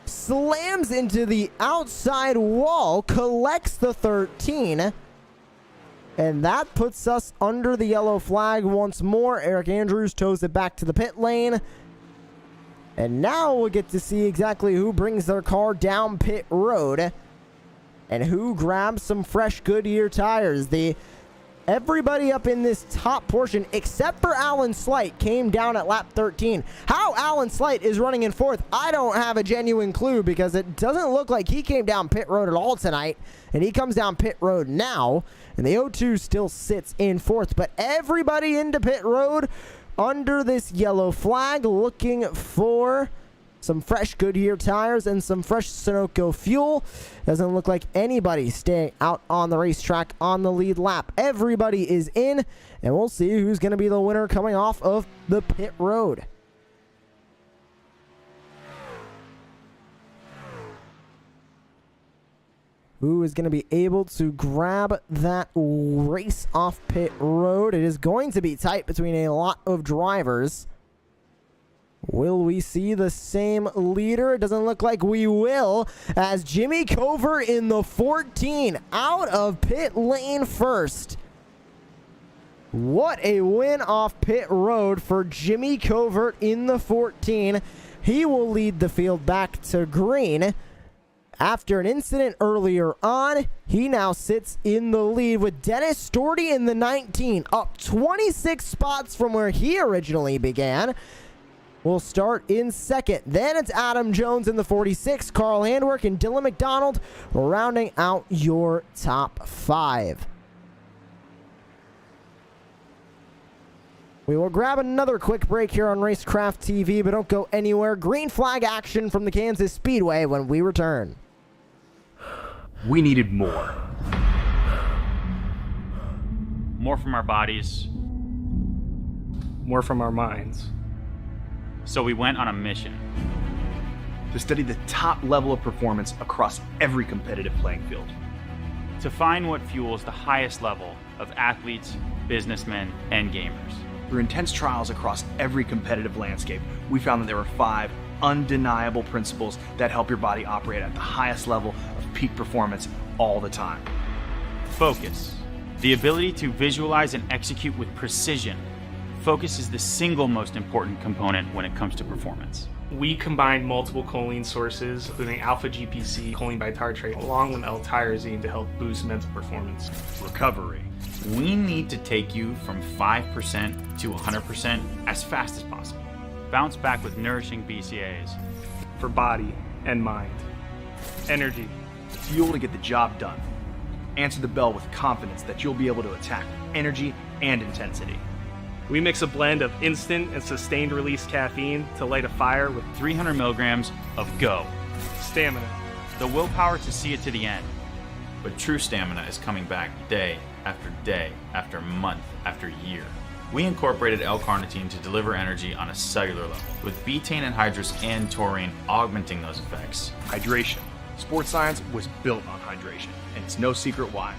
slams into the outside wall, collects the 13. And that puts us under the yellow flag once more. Eric Andrews tows it back to the pit lane. And now we'll get to see exactly who brings their car down pit road and who grabs some fresh Goodyear tires. Everybody up in this top portion, except for Alan Slight, came down at lap 13. How Alan Slight is running in fourth, I don't have a genuine clue, because it doesn't look like he came down pit road at all tonight. And he comes down pit road now, and the O2 still sits in fourth. But everybody into pit road under this yellow flag, looking for some fresh Goodyear tires and some fresh Sunoco fuel. Doesn't look like anybody staying out on the racetrack on the lead lap. Everybody is in, and we'll see who's going to be the winner coming off of the pit road. Who is going to be able to grab that race off pit road? It is going to be tight between a lot of drivers. Will we see the same leader? It doesn't look like we will, as Jimmy Covert in the 14 out of pit lane first. What a win off pit road for Jimmy Covert in the 14. He will lead the field back to green. After an incident earlier on, he now sits in the lead with Dennis Storty in the 19, up 26 spots from where he originally began. We'll start in second. Then it's Adam Jones in the 46, Carl Handwerk and Dylan McDonald rounding out your top 5. We will grab another quick break here on Racecraft TV, but don't go anywhere. Green flag action from the Kansas Speedway when we return. We needed more. More from our bodies, More from our minds. so we went on a mission. To study the top level of performance across every competitive playing field. To find what fuels the highest level of athletes, businessmen, and gamers. Through intense trials across every competitive landscape, we found that there were 5 undeniable principles that help your body operate at the highest level of peak performance all the time. Focus. The ability to visualize and execute with precision. Focus is the single most important component when it comes to performance. We combined multiple choline sources, including alpha GPC, choline bitartrate, along with L-tyrosine to help boost mental performance. Recovery. We need to take you from 5% to 100% as fast as possible. Bounce back with nourishing BCAAs. For body and mind. Energy. Fuel to get the job done. Answer the bell with confidence that you'll be able to attack energy and intensity. We mix a blend of instant and sustained release caffeine to light a fire with 300 milligrams of GO. stamina. The willpower to see it to the end. But true stamina is coming back day after month after year. We incorporated L-carnitine to deliver energy on a cellular level, with betaine anhydrous and taurine augmenting those effects. Hydration. Sports science was built on hydration, and it's no secret why.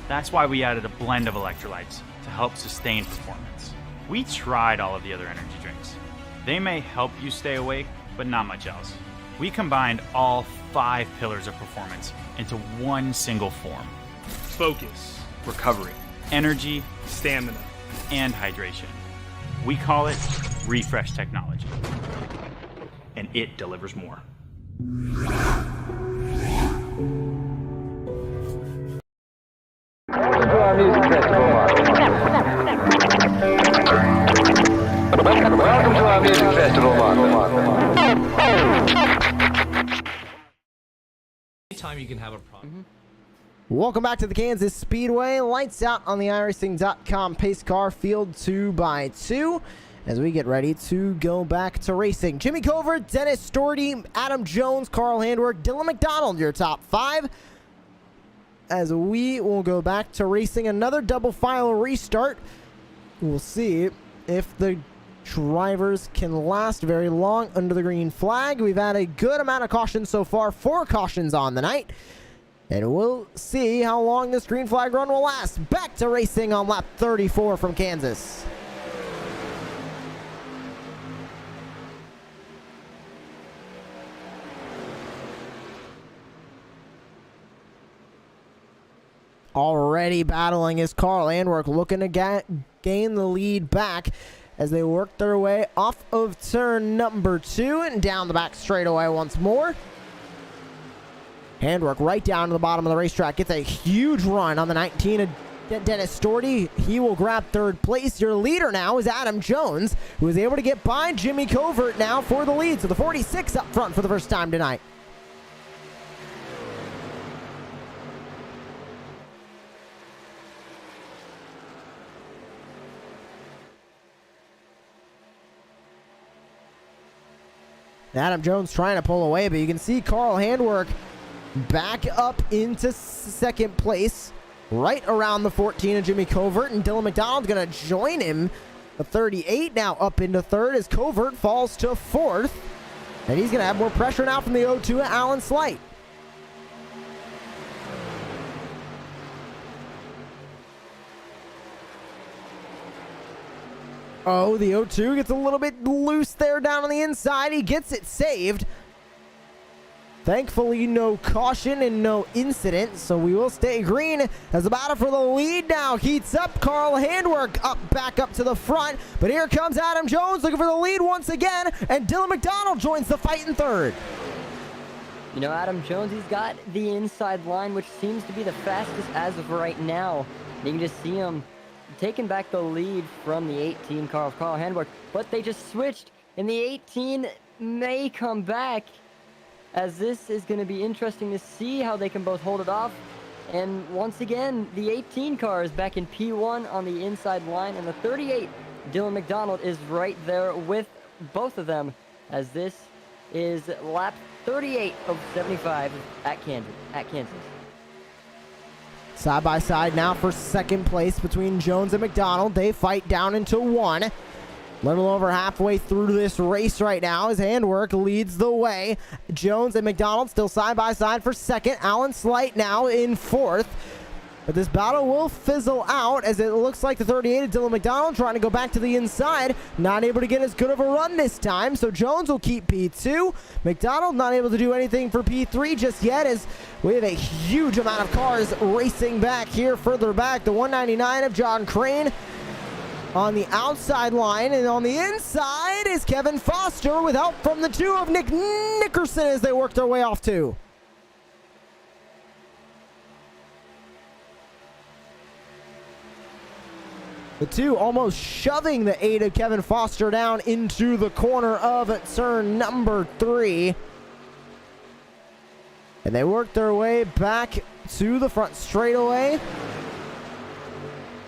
That's why we added a blend of electrolytes to help sustain performance. We tried all of the other energy drinks. They may help you stay awake, but not much else. We combined all 5 pillars of performance into one single form. Focus. Recovery. Energy Stamina. and hydration. We call it Refresh Technology. And it delivers more. Welcome to our music festival, Mark. Welcome to our music festival, Mark. Anytime you can have a product. Welcome back to the Kansas Speedway. Lights out on the iRacing.com pace car field 2x2 as we get ready to go back to racing. Jimmy Covert, Dennis Stordy, Adam Jones, Carl Handwerk, Dylan McDonald, your top 5. As we will go back to racing, another double file restart. We'll see if the drivers can last very long under the green flag. We've had a good amount of cautions so far, 4 cautions on the night. And we'll see how long this green flag run will last. Back to racing on lap 34 from Kansas. Already battling is Carl Handwerk, looking to gain the lead back as they work their way off of turn number 2 and down the back straightaway once more. Handwerk right down to the bottom of the racetrack. Gets a huge run on the 19 of Dennis Stordy. He will grab 3rd place. Your leader now is Adam Jones, who is able to get by Jimmy Covert now for the lead. So the 46 up front for the first time tonight. Adam Jones trying to pull away, but you can see Carl Handwerk back up into 2nd place, right around the 14 of Jimmy Covert, and Dylan McDonald's going to join him. The 38 now up into 3rd as Covert falls to 4th, and he's going to have more pressure now from the 02 at Alan Slight. Oh, the 02 gets a little bit loose there down on the inside. He gets it saved. Thankfully, no caution and no incident, so we will stay green as the battle for the lead now heats up. Carl Handwerk back up to the front, but here comes Adam Jones looking for the lead once again, and Dylan McDonald joins the fight in 3rd. You know, Adam Jones, he's got the inside line, which seems to be the fastest as of right now. You can just see him taking back the lead from the 18 car of Carl Handwerk, but they just switched, and the 18 may come back, as this is going to be interesting to see how they can both hold it off. And once again, the 18 car is back in P1 on the inside line, and the 38, Dylan McDonald, is right there with both of them, as this is lap 38 of 75 at Kansas. Side by side now for 2nd place between Jones and McDonald. They fight down into 1. Little over halfway through this race right now as Handwerk leads the way. Jones and McDonald still side by side for 2nd. Alan Slight now in 4th. But this battle will fizzle out as it looks like the 38 of Dylan McDonald trying to go back to the inside. Not able to get as good of a run this time, so Jones will keep P2. McDonald not able to do anything for P3 just yet as we have a huge amount of cars racing back here further back. The 199 of John Crane on the outside line, and on the inside is Kevin Foster with help from the 2 of Nick Nickerson as they work their way off 2. The 2 almost shoving the 8 of Kevin Foster down into the corner of turn number 3. And they work their way back to the front straightaway.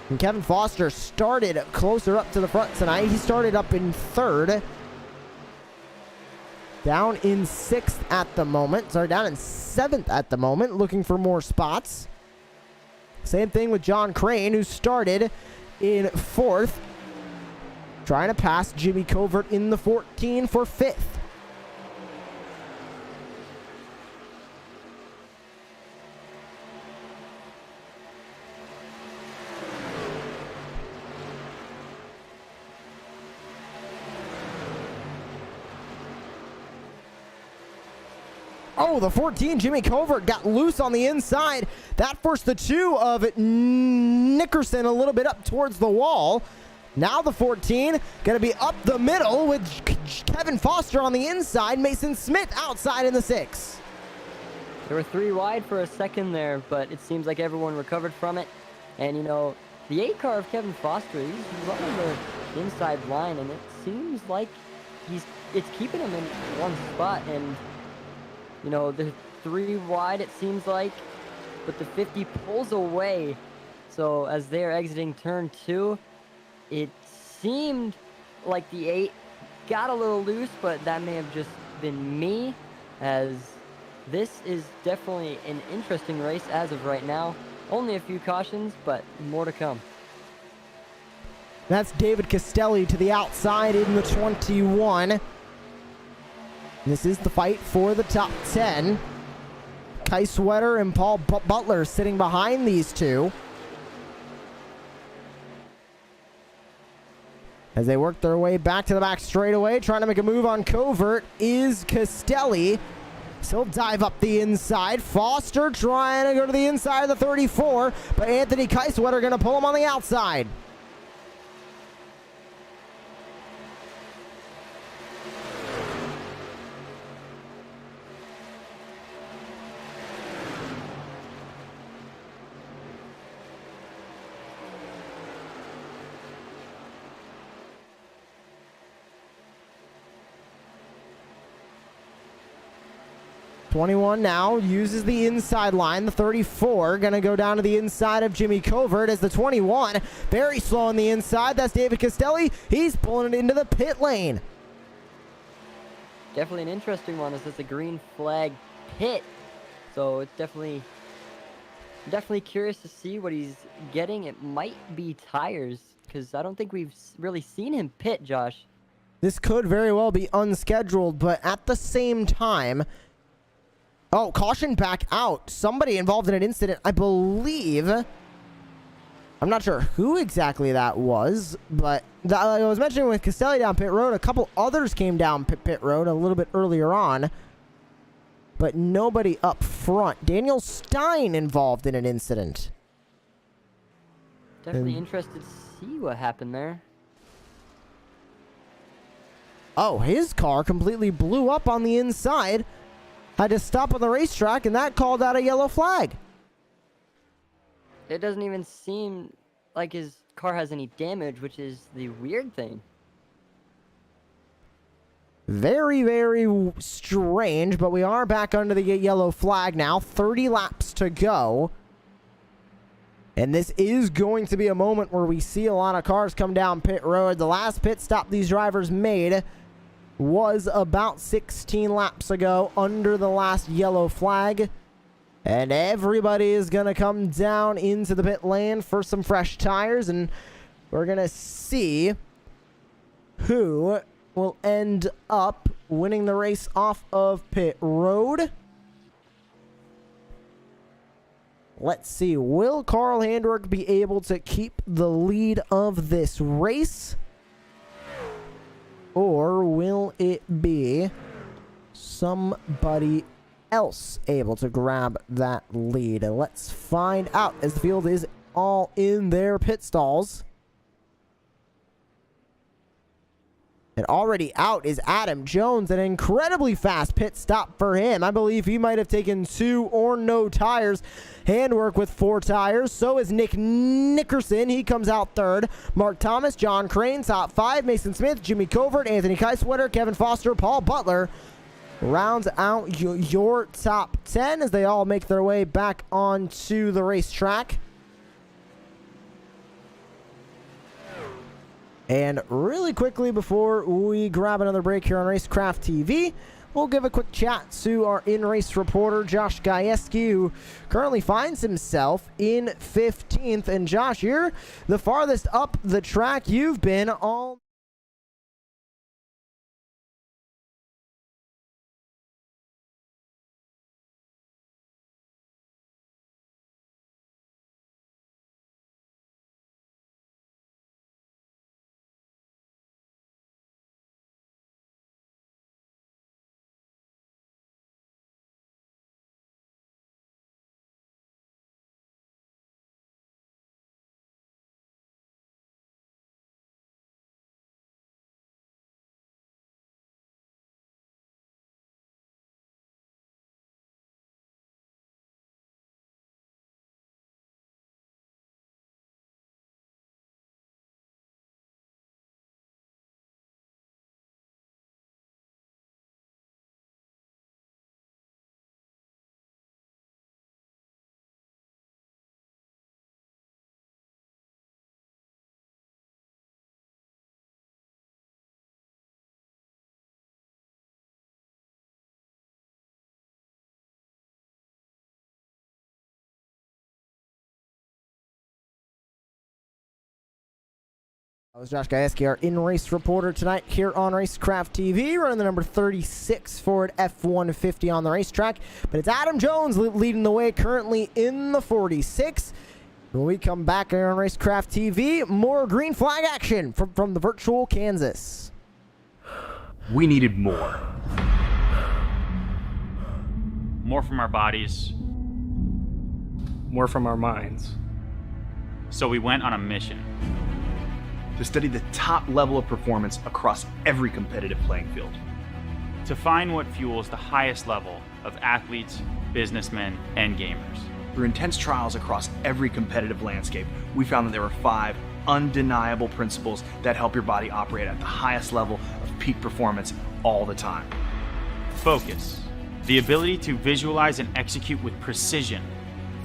And Kevin Foster started closer up to the front tonight. He started up in 3rd. Down in 6th at the moment. Sorry, down in 7th at the moment, looking for more spots. Same thing with John Crane, who started in 4th. Trying to pass Jimmy Covert in the 14 for 5th. Oh, the 14, Jimmy Covert, got loose on the inside. That forced the 2 of Nickerson a little bit up towards the wall. Now the 14 going to be up the middle with Kevin Foster on the inside. Mason Smith outside in the 6. There were 3 wide for a second there, but it seems like everyone recovered from it. And, you know, the 8 car of Kevin Foster, he's running the inside line, and it seems like it's keeping him in one spot. And, you know, the 3 wide, it seems like but the 50 pulls away. So as they're exiting turn 2, it seemed like the 8 got a little loose, but that may have just been me, as this is definitely an interesting race as of right now. Only a few cautions, but more to come. That's David Castelli to the outside in the 21. This is the fight for the top 10. Kai Sweater and Paul Butler sitting behind these two, as they work their way back to the back straightaway. Trying to make a move on covert is Castelli. So he'll dive up the inside. Foster trying to go to the inside of the 34, but Anthony Kaiswetter going to pull him on the outside. .21 now uses the inside line. The 34 going to go down to the inside of Jimmy Covert as the 21. Very slow on the inside. That's David Castelli. He's pulling it into the pit lane. Definitely an interesting one, as it's a green flag pit. So it's definitely curious to see what he's getting. It might be tires, because I don't think we've really seen him pit, Josh. This could very well be unscheduled, but at the same time... Oh, caution back out. Somebody involved in an incident, I believe. I'm not sure who exactly that was, but I was mentioning with Castelli down pit road, a couple others came down pit road a little bit earlier on, but nobody up front. Daniel Stein involved in an incident. Definitely interested to see what happened there. Oh, his car completely blew up on the inside. Had to stop on the racetrack, and that called out a yellow flag. It doesn't even seem like his car has any damage, which is the weird thing. Very, very strange, but we are back under the yellow flag now. 30 laps to go. And this is going to be a moment where we see a lot of cars come down pit road. The last pit stop these drivers made was about 16 laps ago under the last yellow flag. And everybody is going to come down into the pit lane for some fresh tires. And we're going to see who will end up winning the race off of pit road. Let's see. Will Carl Handwerk be able to keep the lead of this race? Or will it be somebody else able to grab that lead? And let's find out as the field is all in their pit stalls. And already out is Adam Jones, an incredibly fast pit stop for him. I believe he might have taken 2 or no tires. Handwork with 4 tires. So is Nick Nickerson. He comes out third. Mark Thomas, John Crane, top 5. Mason Smith, Jimmy Covert, Anthony Kaiswetter, Kevin Foster, Paul Butler rounds out your top 10 as they all make their way back onto the racetrack. And really quickly before we grab another break here on Racecraft TV, we'll give a quick chat to our in-race reporter, Josh Gajewski, who currently finds himself in 15th. And Josh, you're the farthest up the track you've been all I was Josh Gajewski, our in-race reporter tonight here on Racecraft TV, running the number 36 Ford F-150 on the racetrack. But it's Adam Jones leading the way currently in the 46. When we come back here on Racecraft TV, more green flag action from the virtual Kansas. We needed more. More from our bodies. More from our minds. So we went on a mission. To study the top level of performance across every competitive playing field. To find what fuels the highest level of athletes, businessmen, and gamers. Through intense trials across every competitive landscape, we found that there were 5 undeniable principles that help your body operate at the highest level of peak performance all the time. Focus. The ability to visualize and execute with precision.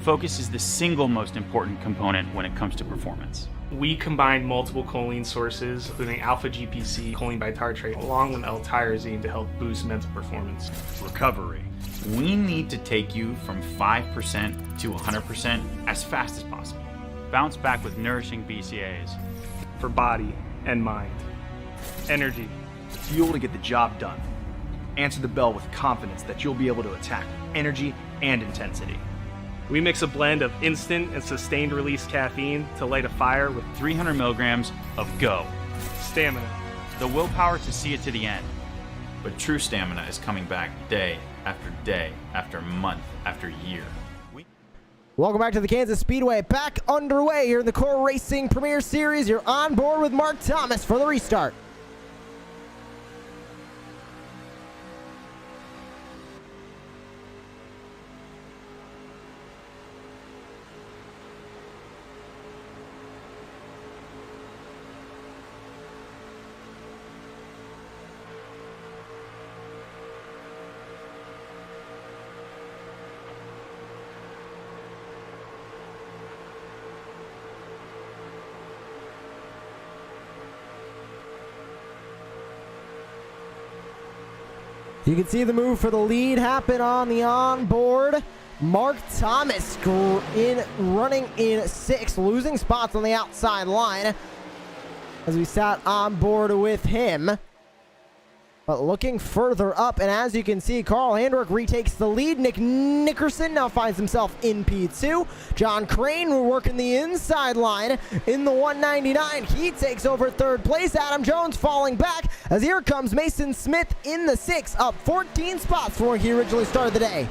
Focus is the single most important component when it comes to performance. We combined multiple choline sources, including alpha GPC, choline bitartrate, along with L-tyrosine to help boost mental performance. Recovery. We need to take you from 5% to 100% as fast as possible. Bounce back with nourishing BCAAs. For body and mind. Energy. Fuel to get the job done. Answer the bell with confidence that you'll be able to attack energy and intensity. We mix a blend of instant and sustained release caffeine to light a fire with 300 milligrams of GO. stamina. The willpower to see it to the end. But true stamina is coming back day after month after year. Welcome back to the Kansas Speedway. Back underway here in the Core Racing Premier Series. You're on board with Mark Thomas for the restart. You can see the move for the lead happen on the onboard. Mark Thomas running in 6th, losing spots on the outside line as we sat on board with him. But looking further up, and as you can see, Carl Handrick retakes the lead. Nick Nickerson now finds himself in P2. John Crane working the inside line in the 199. He takes over 3rd place. Adam Jones falling back as here comes Mason Smith in the 6th, up 14 spots from where he originally started the day.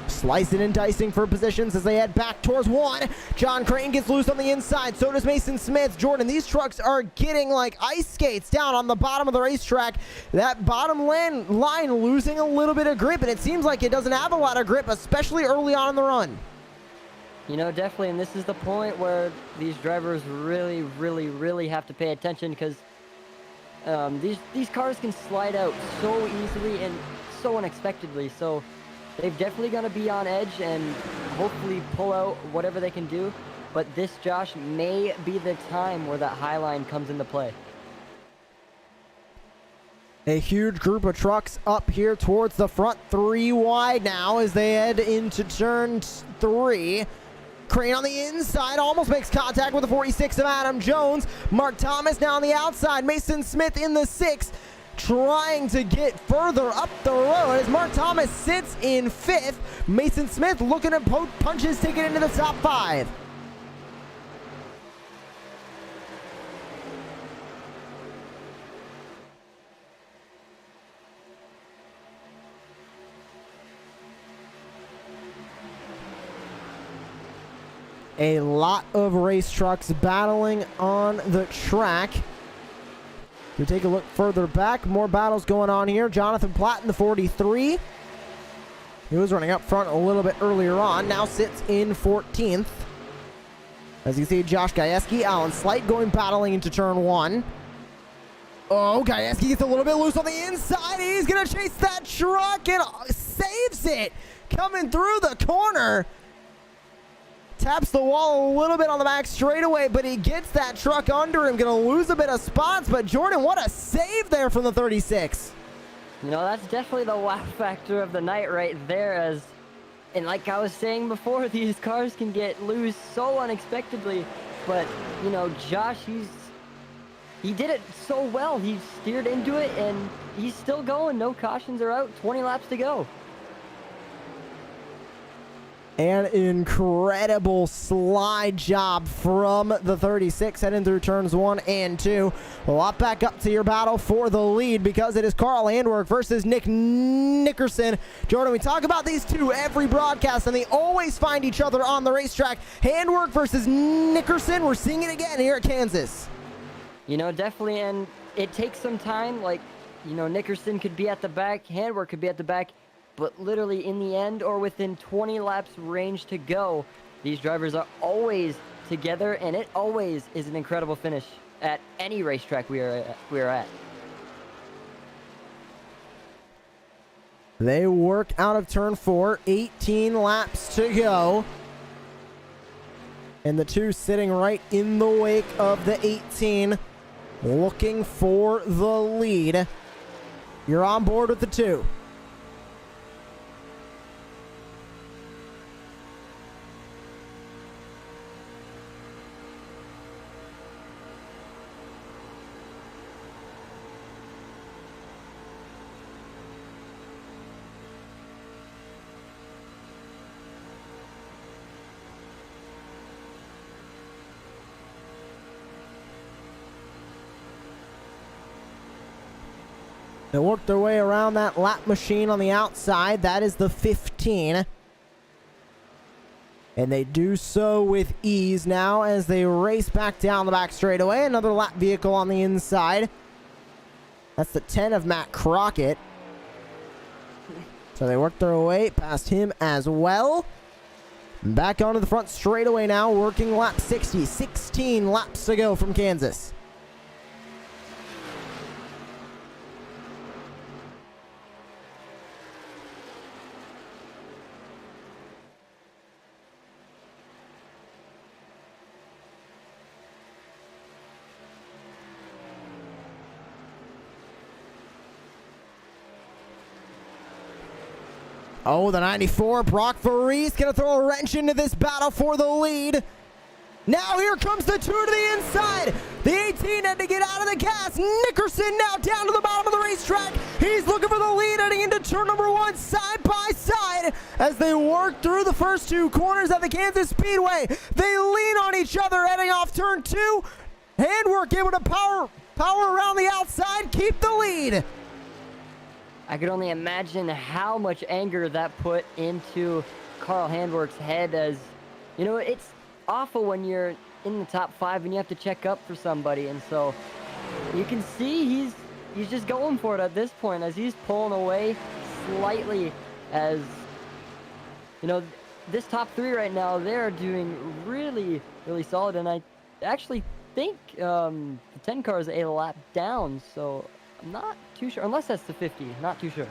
Slicing and dicing for positions as they head back towards 1. John Crane gets loose on the inside. So does Mason Smith. Jordan, these trucks are getting like ice skates down on the bottom of the racetrack. That bottom line losing a little bit of grip, and it seems like it doesn't have a lot of grip, especially early on in the run. You know, definitely, and this is the point where these drivers really have to pay attention, because these cars can slide out so easily and so unexpectedly. So they've definitely got to be on edge and hopefully pull out whatever they can do. But this, Josh, may be the time where that high line comes into play. A huge group of trucks up here towards the front, 3 wide now as they head into turn 3. Crane on the inside almost makes contact with the 46 of Adam Jones. Mark Thomas now on the outside. Mason Smith in the 6th. Trying to get further up the road as Mark Thomas sits in 5th. Mason Smith looking to punch his ticket into the top 5. A lot of race trucks battling on the track. We take a look further back. More battles going on here. Jonathan Platt in the 43. He was running up front a little bit earlier on. Now sits in 14th. As you see, Josh Gajewski, Alan Slight battling into turn 1. Oh, Gajewski gets a little bit loose on the inside. He's going to chase that truck and saves it. Coming through the corner. Taps the wall a little bit on the back straightaway, but he gets that truck under him. Going to lose a bit of spots, but Jordan, what a save there from the 36. You know, that's definitely the wow factor of the night right there, as And like I was saying before, these cars can get loose so unexpectedly. But, you know, Josh, he did it so well. He steered into it, and he's still going. No cautions are out. 20 laps to go. An incredible slide job from the 36 heading through turns 1 and 2. We'll hop back up to your battle for the lead because it is Carl Handwerk versus Nick Nickerson. Jordan, we talk about these two every broadcast, and they always find each other on the racetrack. Handwerk versus Nickerson. We're seeing it again here at Kansas. You know, definitely, and it takes some time. Like, you know, Nickerson could be at the back, Handwerk could be at the back, but literally in the end or within 20 laps range to go, these drivers are always together, and it always is an incredible finish at any racetrack we are at. They work out of turn 4, 18 laps to go. And the two sitting right in the wake of the 18, looking for the lead. You're on board with the two. They work their way around that lap machine on the outside. That is the 15. And they do so with ease now as they race back down the back straightaway. Another lap vehicle on the inside. That's the 10 of Matt Crockett. So they work their way past him as well. Back onto the front straightaway now, working lap 60. 16 laps to go from Kansas. Oh, the 94, Brock Varese going to throw a wrench into this battle for the lead. Now here comes the 2 to the inside. The 18 had to get out of the gas. Nickerson now down to the bottom of the racetrack. He's looking for the lead heading into turn number 1 side by side as they work through the first 2 corners at the Kansas Speedway. They lean on each other heading off turn 2. Handwerk able to power around the outside, keep the lead. I could only imagine how much anger that put into Carl Handwerk's head, as, you know, it's awful when you're in the top 5 and you have to check up for somebody, and so you can see he's just going for it at this point as he's pulling away slightly, as, you know, this top 3 right now, they're doing really, really solid, and I actually think the 10 car is a lap down, so I'm not too sure, unless that's the 50, not too sure.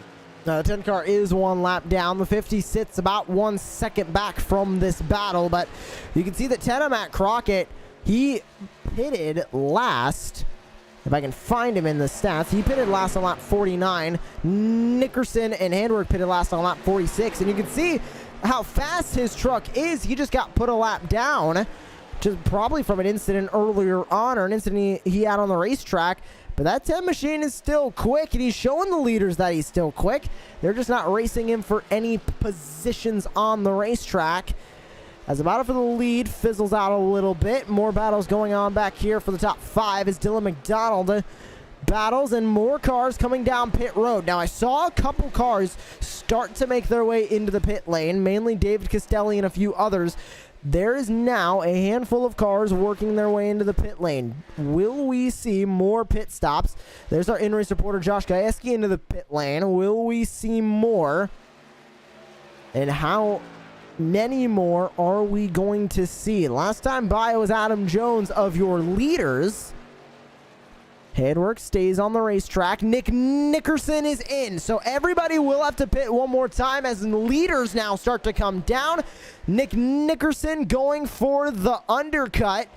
The 10 car is 1 lap down. The 50 sits about 1 second back from this battle, but you can see that 10 of Matt Crockett, he pitted last. If I can find him in the stats, he pitted last on lap 49. Nickerson and Handwerk pitted last on lap 46, and you can see how fast his truck is. He just got put a lap down, just probably from an incident earlier on, or an incident he had on the racetrack. But that 10 machine is still quick, and he's showing the leaders that he's still quick. They're just not racing him for any positions on the racetrack. As the battle for the lead fizzles out a little bit. More battles going on back here for the top 5 as Dylan McDonald battles, and more cars coming down pit road. Now, I saw a couple cars start to make their way into the pit lane, mainly David Castelli and a few others. There is now a handful of cars working their way into the pit lane. Will we see more pit stops? There's our in-race reporter Josh Gajewski into the pit lane. Will we see more? And how many more are we going to see? Last time by, it was Adam Jones of your leaders. Handwerk stays on the racetrack. Nick Nickerson is in. So everybody will have to pit one more time as the leaders now start to come down. Nick Nickerson going for the undercut.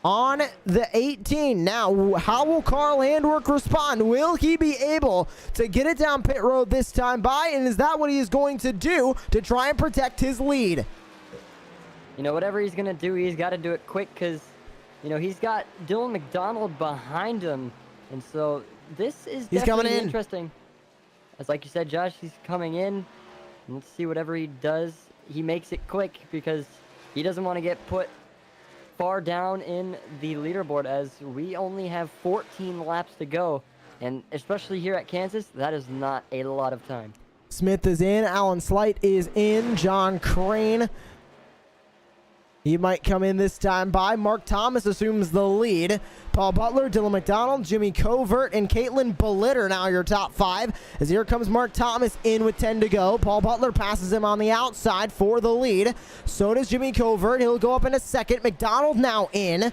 on the 18. Now, how will Carl Handwerk respond? Will he be able to get it down pit road this time by? And is that what he is going to do to try and protect his lead? You know, whatever he's going to do, he's got to do it quick because, you know, he's got Dylan McDonald behind him. And so this is definitely interesting. As like you said, Josh, he's coming in. And let's see whatever he does. He makes it quick because he doesn't want to get put far down in the leaderboard as we only have 14 laps to go. And especially here at Kansas, that is not a lot of time. Smith is in. Alan Slight is in. John Crane, he might come in this time by. Mark Thomas assumes the lead. Paul Butler, Dylan McDonald, Jimmy Covert, and Caitlin Bellitter now your top 5. As here comes Mark Thomas in with 10 to go. Paul Butler passes him on the outside for the lead. So does Jimmy Covert. He'll go up in a second. McDonald now in.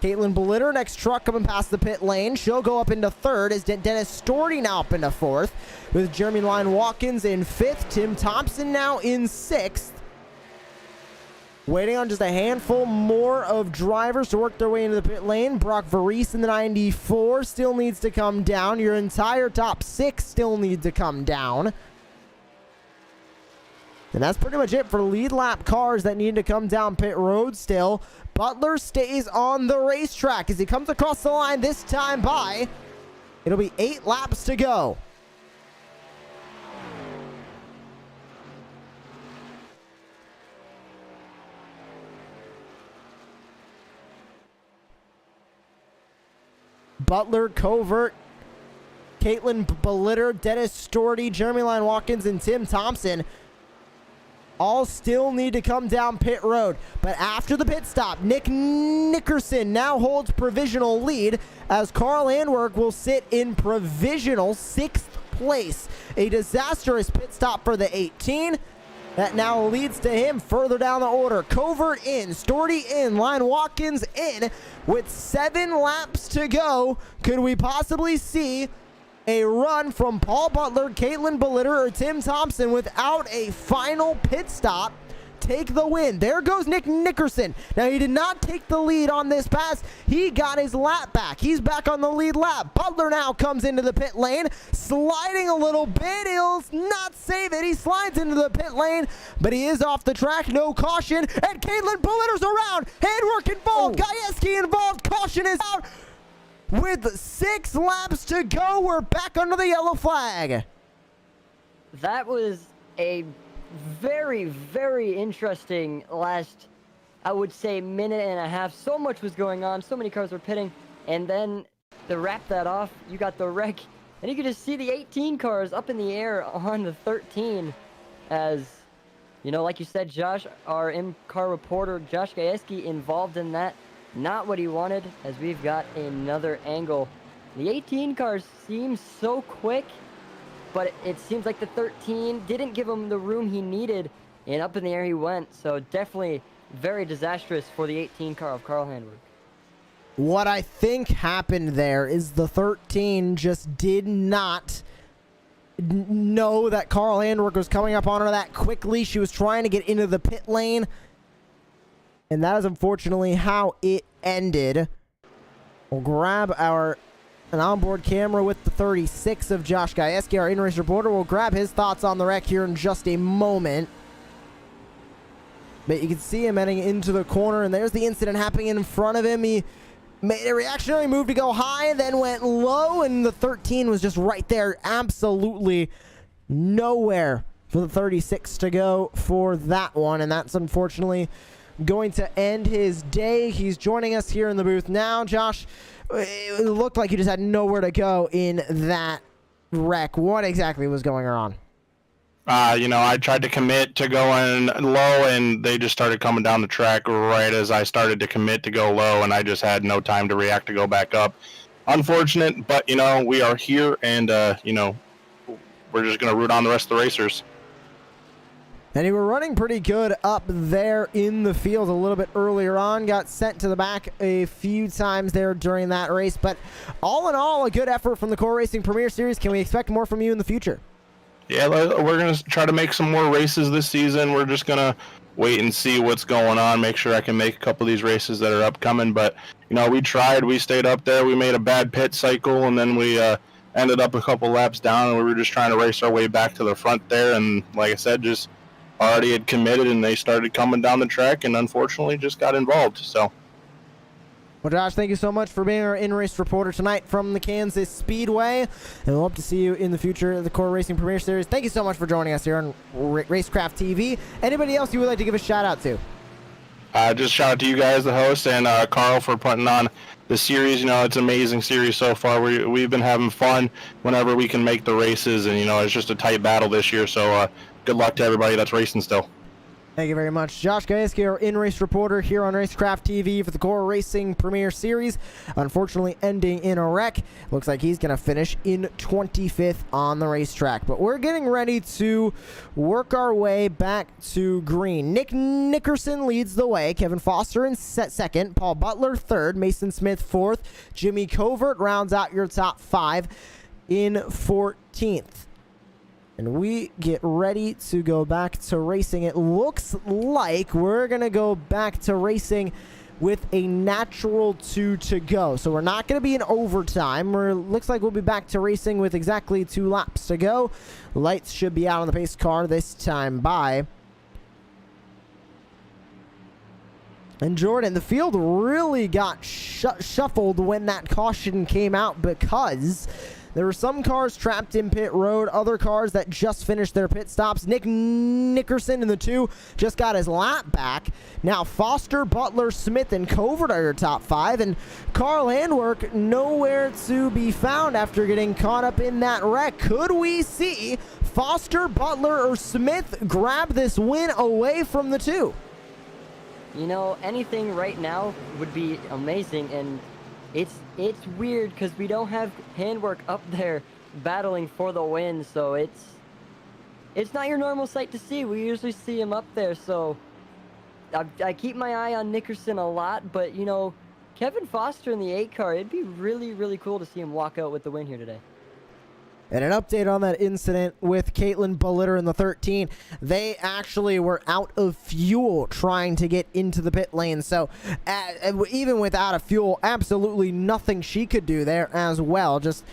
Caitlin Bellitter, next truck coming past the pit lane. She'll go up into third as Dennis Storty now up into fourth. With Jeremy Lyon Watkins in 5th. Tim Thompson now in 6th. Waiting on just a handful more of drivers to work their way into the pit lane. Brock Varese in the 94 still needs to come down. Your entire top 6 still need to come down. And that's pretty much it for lead lap cars that need to come down pit road still. Butler stays on the racetrack as he comes across the line this time by. It'll be 8 laps to go. Butler, Covert, Caitlin Bellitter, Dennis Storty, Jeremy Lyon Watkins, and Tim Thompson all still need to come down pit road. But after the pit stop, Nick Nickerson now holds provisional lead as Carl Handwerk will sit in provisional 6th place. A disastrous pit stop for the 18. That now leads to him further down the order. Covert in, Storty in, Lyon Watkins in. With 7 laps to go, could we possibly see a run from Paul Butler, Caitlin Bellitter, or Tim Thompson without a final pit stop take the win? There goes Nick Nickerson. Now, he did not take the lead on this pass. He got his lap back. He's back on the lead lap. Butler now comes into the pit lane, sliding a little bit. He'll not save it. He slides into the pit lane, but he is off the track. No caution, and Caitlin Bellitter's around. Handwork involved. Gajewski involved. Caution is out. With 6 laps to go, we're back under the yellow flag. That was a very, very interesting last, I would say, minute and a half. So much was going on. So many cars were pitting. And then to wrap that off, you got the wreck. And you could just see the 18 cars up in the air on the 13 as, you know, like you said, Josh, our in-car reporter, Josh Gajewski, involved in that. Not what he wanted, as we've got another angle. The 18 cars seem so quick, but it seems like the 13 didn't give him the room he needed, and up in the air he went. So definitely very disastrous for the 18 car of Carl Handwerk. What I think happened there is the 13 just did not know that Carl Handwerk was coming up on her that quickly. She was trying to get into the pit lane, and that is unfortunately how it ended. We'll grab an onboard camera with the 36 of Josh Gajewski, our in-race reporter. We'll grab his thoughts on the wreck here in just a moment. But you can see him heading into the corner, and there's the incident happening in front of him. He made a reactionary move to go high, then went low, and the 13 was just right there. Absolutely nowhere for the 36 to go for that one, and that's unfortunately going to end his day. He's joining us here in the booth now. Josh, it looked like you just had nowhere to go in that wreck. What exactly was going on? You know, I tried to commit to going low, and they just started coming down the track right as I started to commit to go low, and I just had no time to react to go back up. Unfortunate, but, you know, we are here, and, you know, we're just going to root on the rest of the racers. And he were running pretty good up there in the field a little bit earlier on. Got sent to the back a few times there during that race. But all in all, a good effort from the Core Racing Premier Series. Can we expect more from you in the future? Yeah, we're going to try to make some more races this season. We're just going to wait and see what's going on, make sure I can make a couple of these races that are upcoming. But, you know, we tried, we stayed up there, we made a bad pit cycle, and then we ended up a couple laps down, and we were just trying to race our way back to the front there. And like I said, just already had committed, and they started coming down the track, and unfortunately just got involved. So. Well, Josh, thank you so much for being our in-race reporter tonight from the Kansas Speedway, and we'll hope to see you in the future of the Core Racing Premier Series. Thank you so much for joining us here on Racecraft TV. Anybody else you would like to give a shout-out to? Just shout out to you guys, the host, and Carl for putting on the series. You know, it's an amazing series so far. We've been having fun whenever we can make the races, and, you know, it's just a tight battle this year, so good luck to everybody that's racing still. Thank you very much. Josh Gajewski, our in-race reporter here on Racecraft TV for the Core Racing Premier Series. Unfortunately ending in a wreck. Looks like he's going to finish in 25th on the racetrack. But we're getting ready to work our way back to green. Nick Nickerson leads the way. Kevin Foster in second. Paul Butler third. Mason Smith fourth. Jimmy Covert rounds out your top 5 in 14th. And we get ready to go back to racing. It looks like we're going to go back to racing with a natural 2 to go. So we're not going to be in overtime. Looks like we'll be back to racing with exactly 2 laps to go. Lights should be out on the pace car this time by. And Jordan, the field really got shuffled when that caution came out, because there were some cars trapped in pit road, other cars that just finished their pit stops. Nick Nickerson in the 2 just got his lap back. Now Foster, Butler, Smith, and Covert are your top 5. And Carl Handwerk nowhere to be found after getting caught up in that wreck. Could we see Foster, Butler, or Smith grab this win away from the 2? You know, anything right now would be amazing, and it's weird because we don't have Handwerk up there battling for the win, so it's not your normal sight to see. We usually see him up there, so I keep my eye on Nickerson a lot, but, you know, Kevin Foster in the 8 car, it'd be really, really cool to see him walk out with the win here today. And an update on that incident with Caitlin Bollitter in the 13. They actually were out of fuel trying to get into the pit lane. So even without a fuel, absolutely nothing she could do there as well. Just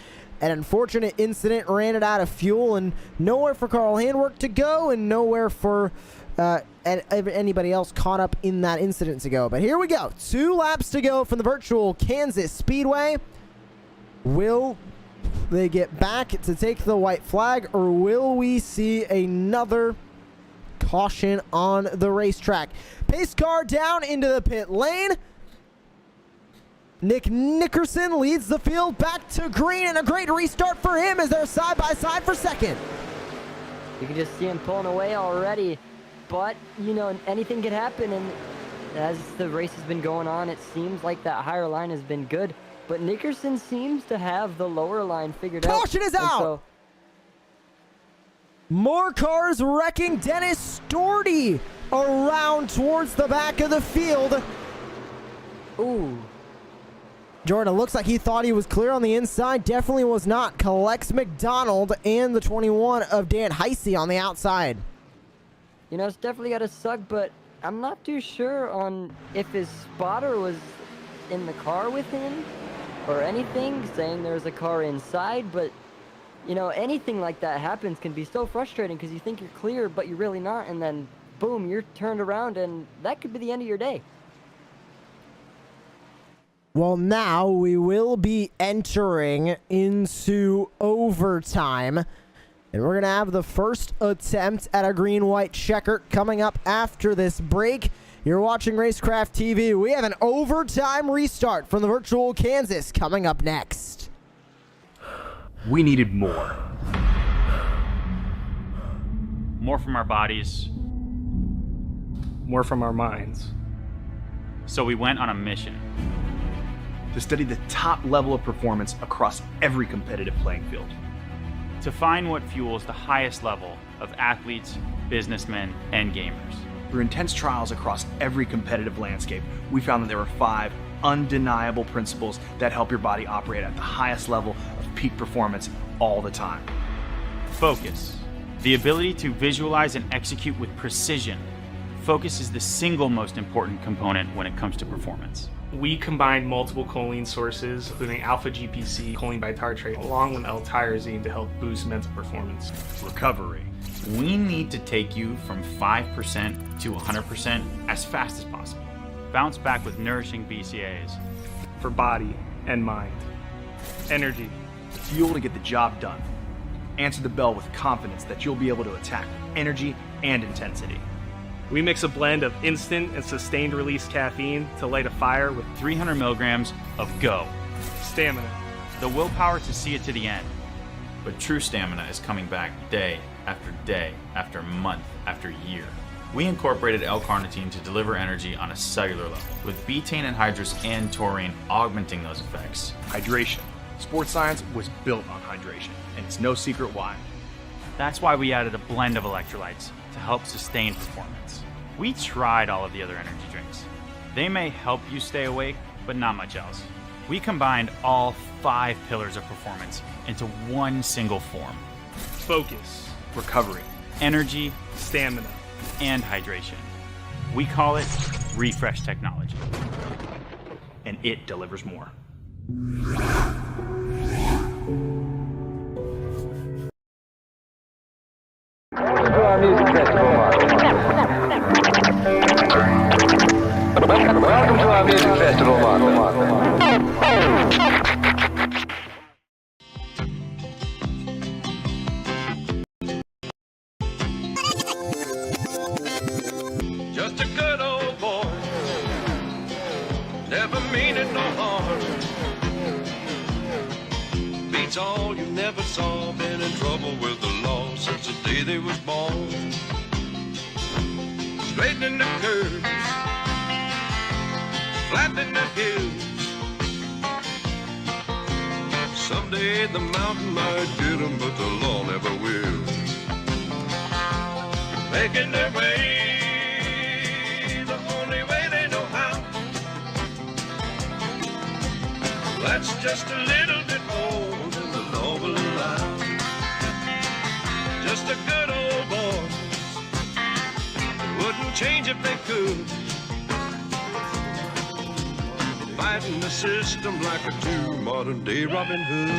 an unfortunate incident, ran it out of fuel, and nowhere for Carl Handwerk to go, and nowhere for anybody else caught up in that incident to go. But here we go. 2 laps to go from the virtual Kansas Speedway. Will they get back to take the white flag, or will we see another caution on the racetrack? Pace car down into the pit lane. Nick Nickerson leads the field back to green, and a great restart for him as they're side by side for second. You can just see him pulling away already, but, you know, anything could happen, and as the race has been going on, it seems like that higher line has been good. But Nickerson seems to have the lower line figured out. Caution is out! So, more cars wrecking. Dennis Storty around towards the back of the field. ooh. Jordan, looks like he thought he was clear on the inside. Definitely was not. Collects McDonald and the 21 of Dan Heisey on the outside. You know, it's definitely got to suck, but I'm not too sure on if his spotter was in the car with him or anything, saying there's a car inside, but, you know, anything like that happens can be so frustrating because you think you're clear, but you're really not, and then, boom, you're turned around, and that could be the end of your day. Well, now we will be entering into overtime. And we're going to have the first attempt at a green-white checker coming up after this break. You're watching Racecraft TV. We have an overtime restart from the virtual Kansas coming up next. We needed more. More from our bodies. More from our minds. So we went on a mission. To study the top level of performance across every competitive playing field. To find what fuels the highest level of athletes, businessmen, and gamers. Through intense trials across every competitive landscape, we found that there were 5 undeniable principles that help your body operate at the highest level of peak performance all the time. Focus. The ability to visualize and execute with precision. Focus is the single most important component when it comes to performance. We combined multiple choline sources, including alpha GPC, choline bitartrate, along with L-tyrosine to help boost mental performance. Recovery. We need to take you from 5% to 100% as fast as possible. Bounce back with nourishing BCAAs. For body and mind. Energy. Fuel to get the job done. Answer the bell with confidence that you'll be able to attack with energy and intensity. We mix a blend of instant and sustained release caffeine to light a fire with 300 milligrams of GO. stamina. The willpower to see it to the end. But true stamina is coming back day after month after year. We incorporated L-carnitine to deliver energy on a cellular level, with betaine anhydrous and taurine augmenting those effects. Hydration. Sports science was built on hydration, and it's no secret why. That's why we added a blend of electrolytes to help sustain performance. We tried all of the other energy drinks. They may help you stay awake, but not much else. We combined all 5 pillars of performance into one single form: Focus. Recovery. energy, Stamina. and hydration. We call it Refresh Technology. And it delivers more. Welcome to our music festival, Mark. Welcome to our music festival, Mark. Just a good old boy, never meaning no harm. Beats all you never saw, been in trouble with the law since the day they was born. Straightening the curves, flattening the hills. Someday the mountain might get 'em, but the law never will. Making their way the only way they know how. That's just a little bit more than the law will allow. Just a good old boy, wouldn't change if they could. Fighting the system like a true modern day Robin Hood.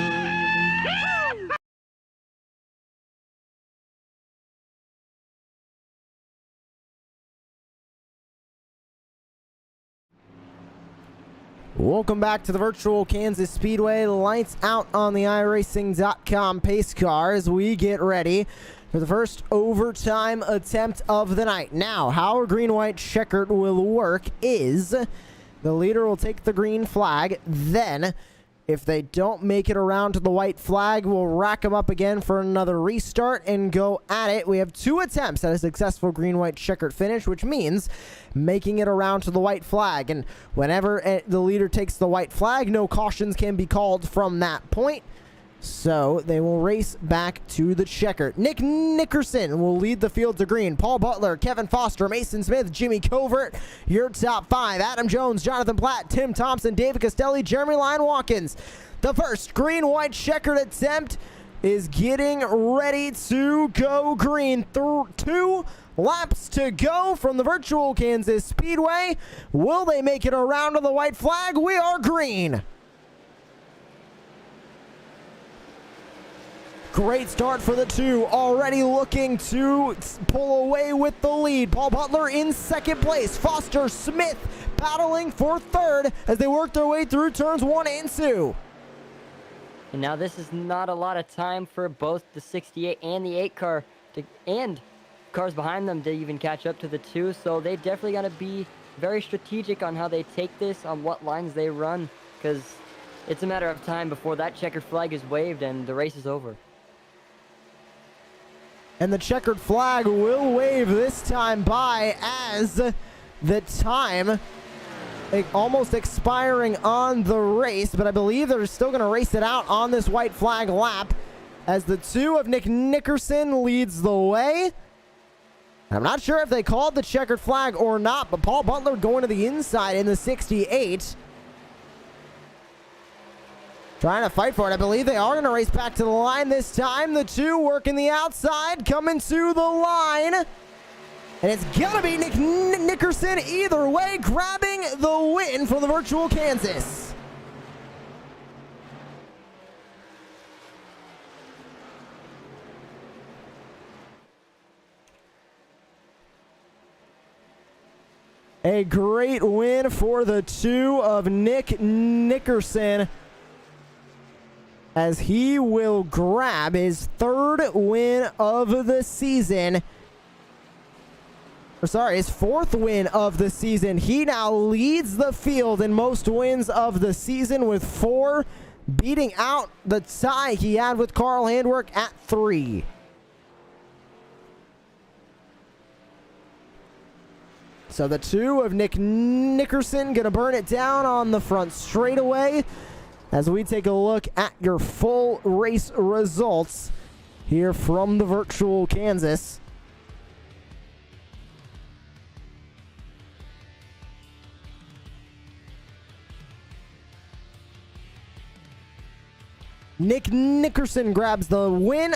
Welcome back to the virtual Kansas Speedway. Lights out on the iRacing.com pace car as we get ready for the first overtime attempt of the night. Now, how a green-white checkered will work is the leader will take the green flag. Then, if they don't make it around to the white flag, we'll rack them up again for another restart and go at it. We have 2 attempts at a successful green-white checkered finish, which means making it around to the white flag. And whenever the leader takes the white flag, no cautions can be called from that point. So they will race back to the checker. Nick Nickerson will lead the field to green. Paul Butler, Kevin Foster, Mason Smith, Jimmy Covert, your top 5. Adam Jones, Jonathan Platt, Tim Thompson, David Castelli, Jeremy Lyon Watkins. The first green-white checkered attempt is getting ready to go green. 2 laps to go from the virtual Kansas Speedway. Will they make it around to the white flag? We are green. Great start for the 2, already looking to pull away with the lead. Paul Butler in second place. Foster, Smith battling for third as they work their way through turns 1 and 2. And now this is not a lot of time for both the 68 and the 8 car and cars behind them to even catch up to the 2. So they definitely got to be very strategic on how they take this, on what lines they run, because it's a matter of time before that checkered flag is waved and the race is over. And the checkered flag will wave this time by as the time almost expiring on the race. But I believe they're still going to race it out on this white flag lap as the 2 of Nick Nickerson leads the way. I'm not sure if they called the checkered flag or not, but Paul Butler going to the inside in the 68. Trying to fight for it. I believe they are going to race back to the line this time. The 2 working the outside, coming to the line. And it's gonna be Nick Nickerson either way, grabbing the win for the Virtual Kansas. A great win for the two of Nick Nickerson, as he will grab his third win of the season. Or sorry, his fourth win of the season. He now leads the field in most wins of the season with 4, beating out the tie he had with Carl Handwerk at 3. So the two of Nick Nickerson gonna burn it down on the front straightaway as we take a look at your full race results here from the Virtual Kansas. Nick Nickerson grabs the win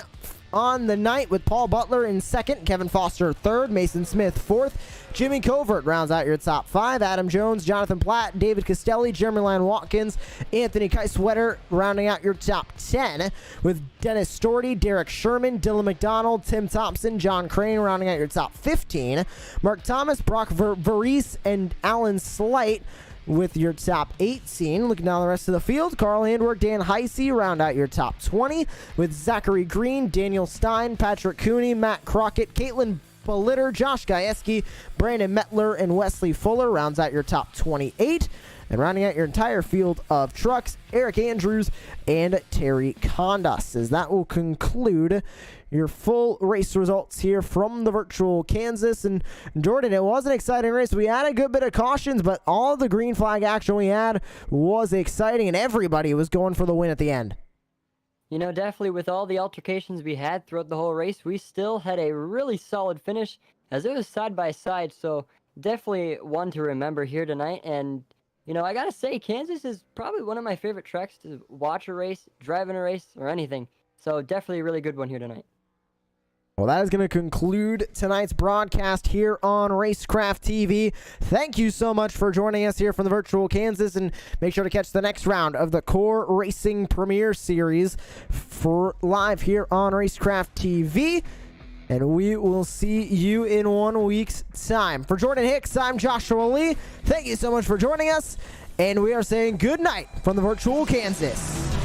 on the night with Paul Butler in second, Kevin Foster third, Mason Smith fourth, Jimmy Covert rounds out your top 5, Adam Jones, Jonathan Platt, David Castelli, Jeremy Lan Watkins, Anthony Kyswetter rounding out your top 10, with Dennis Storty, Derek Sherman, Dylan McDonald, Tim Thompson, John Crane rounding out your top 15, Mark Thomas, Brock Varese, and Alan Slight with your top 18. Looking down the rest of the field, Carl Handwerk, Dan Heisey round out your top 20, with Zachary Green, Daniel Stein, Patrick Cooney, Matt Crockett, Caitlin Politter, Josh Gajewski, Brandon Metler, and Wesley Fuller rounds out your top 28. And rounding out your entire field of trucks, Eric Andrews and Terry Condas. As that will conclude your full race results here from the Virtual Kansas. And Jordan, it was an exciting race. We had a good bit of cautions, but all the green flag action we had was exciting, and everybody was going for the win at the end. You know, definitely with all the altercations we had throughout the whole race, we still had a really solid finish as it was side by side. So definitely one to remember here tonight. And, you know, I got to say, Kansas is probably one of my favorite tracks to watch a race, drive in a race, or anything. So definitely a really good one here tonight. Well, that is going to conclude tonight's broadcast here on Racecraft TV. Thank you so much for joining us here from the Virtual Kansas, and make sure to catch the next round of the Core Racing Premier Series for live here on Racecraft TV. And we will see you in 1 week's time. For Jordan Hicks, I'm Joshua Lee. Thank you so much for joining us, and we are saying good night from the Virtual Kansas.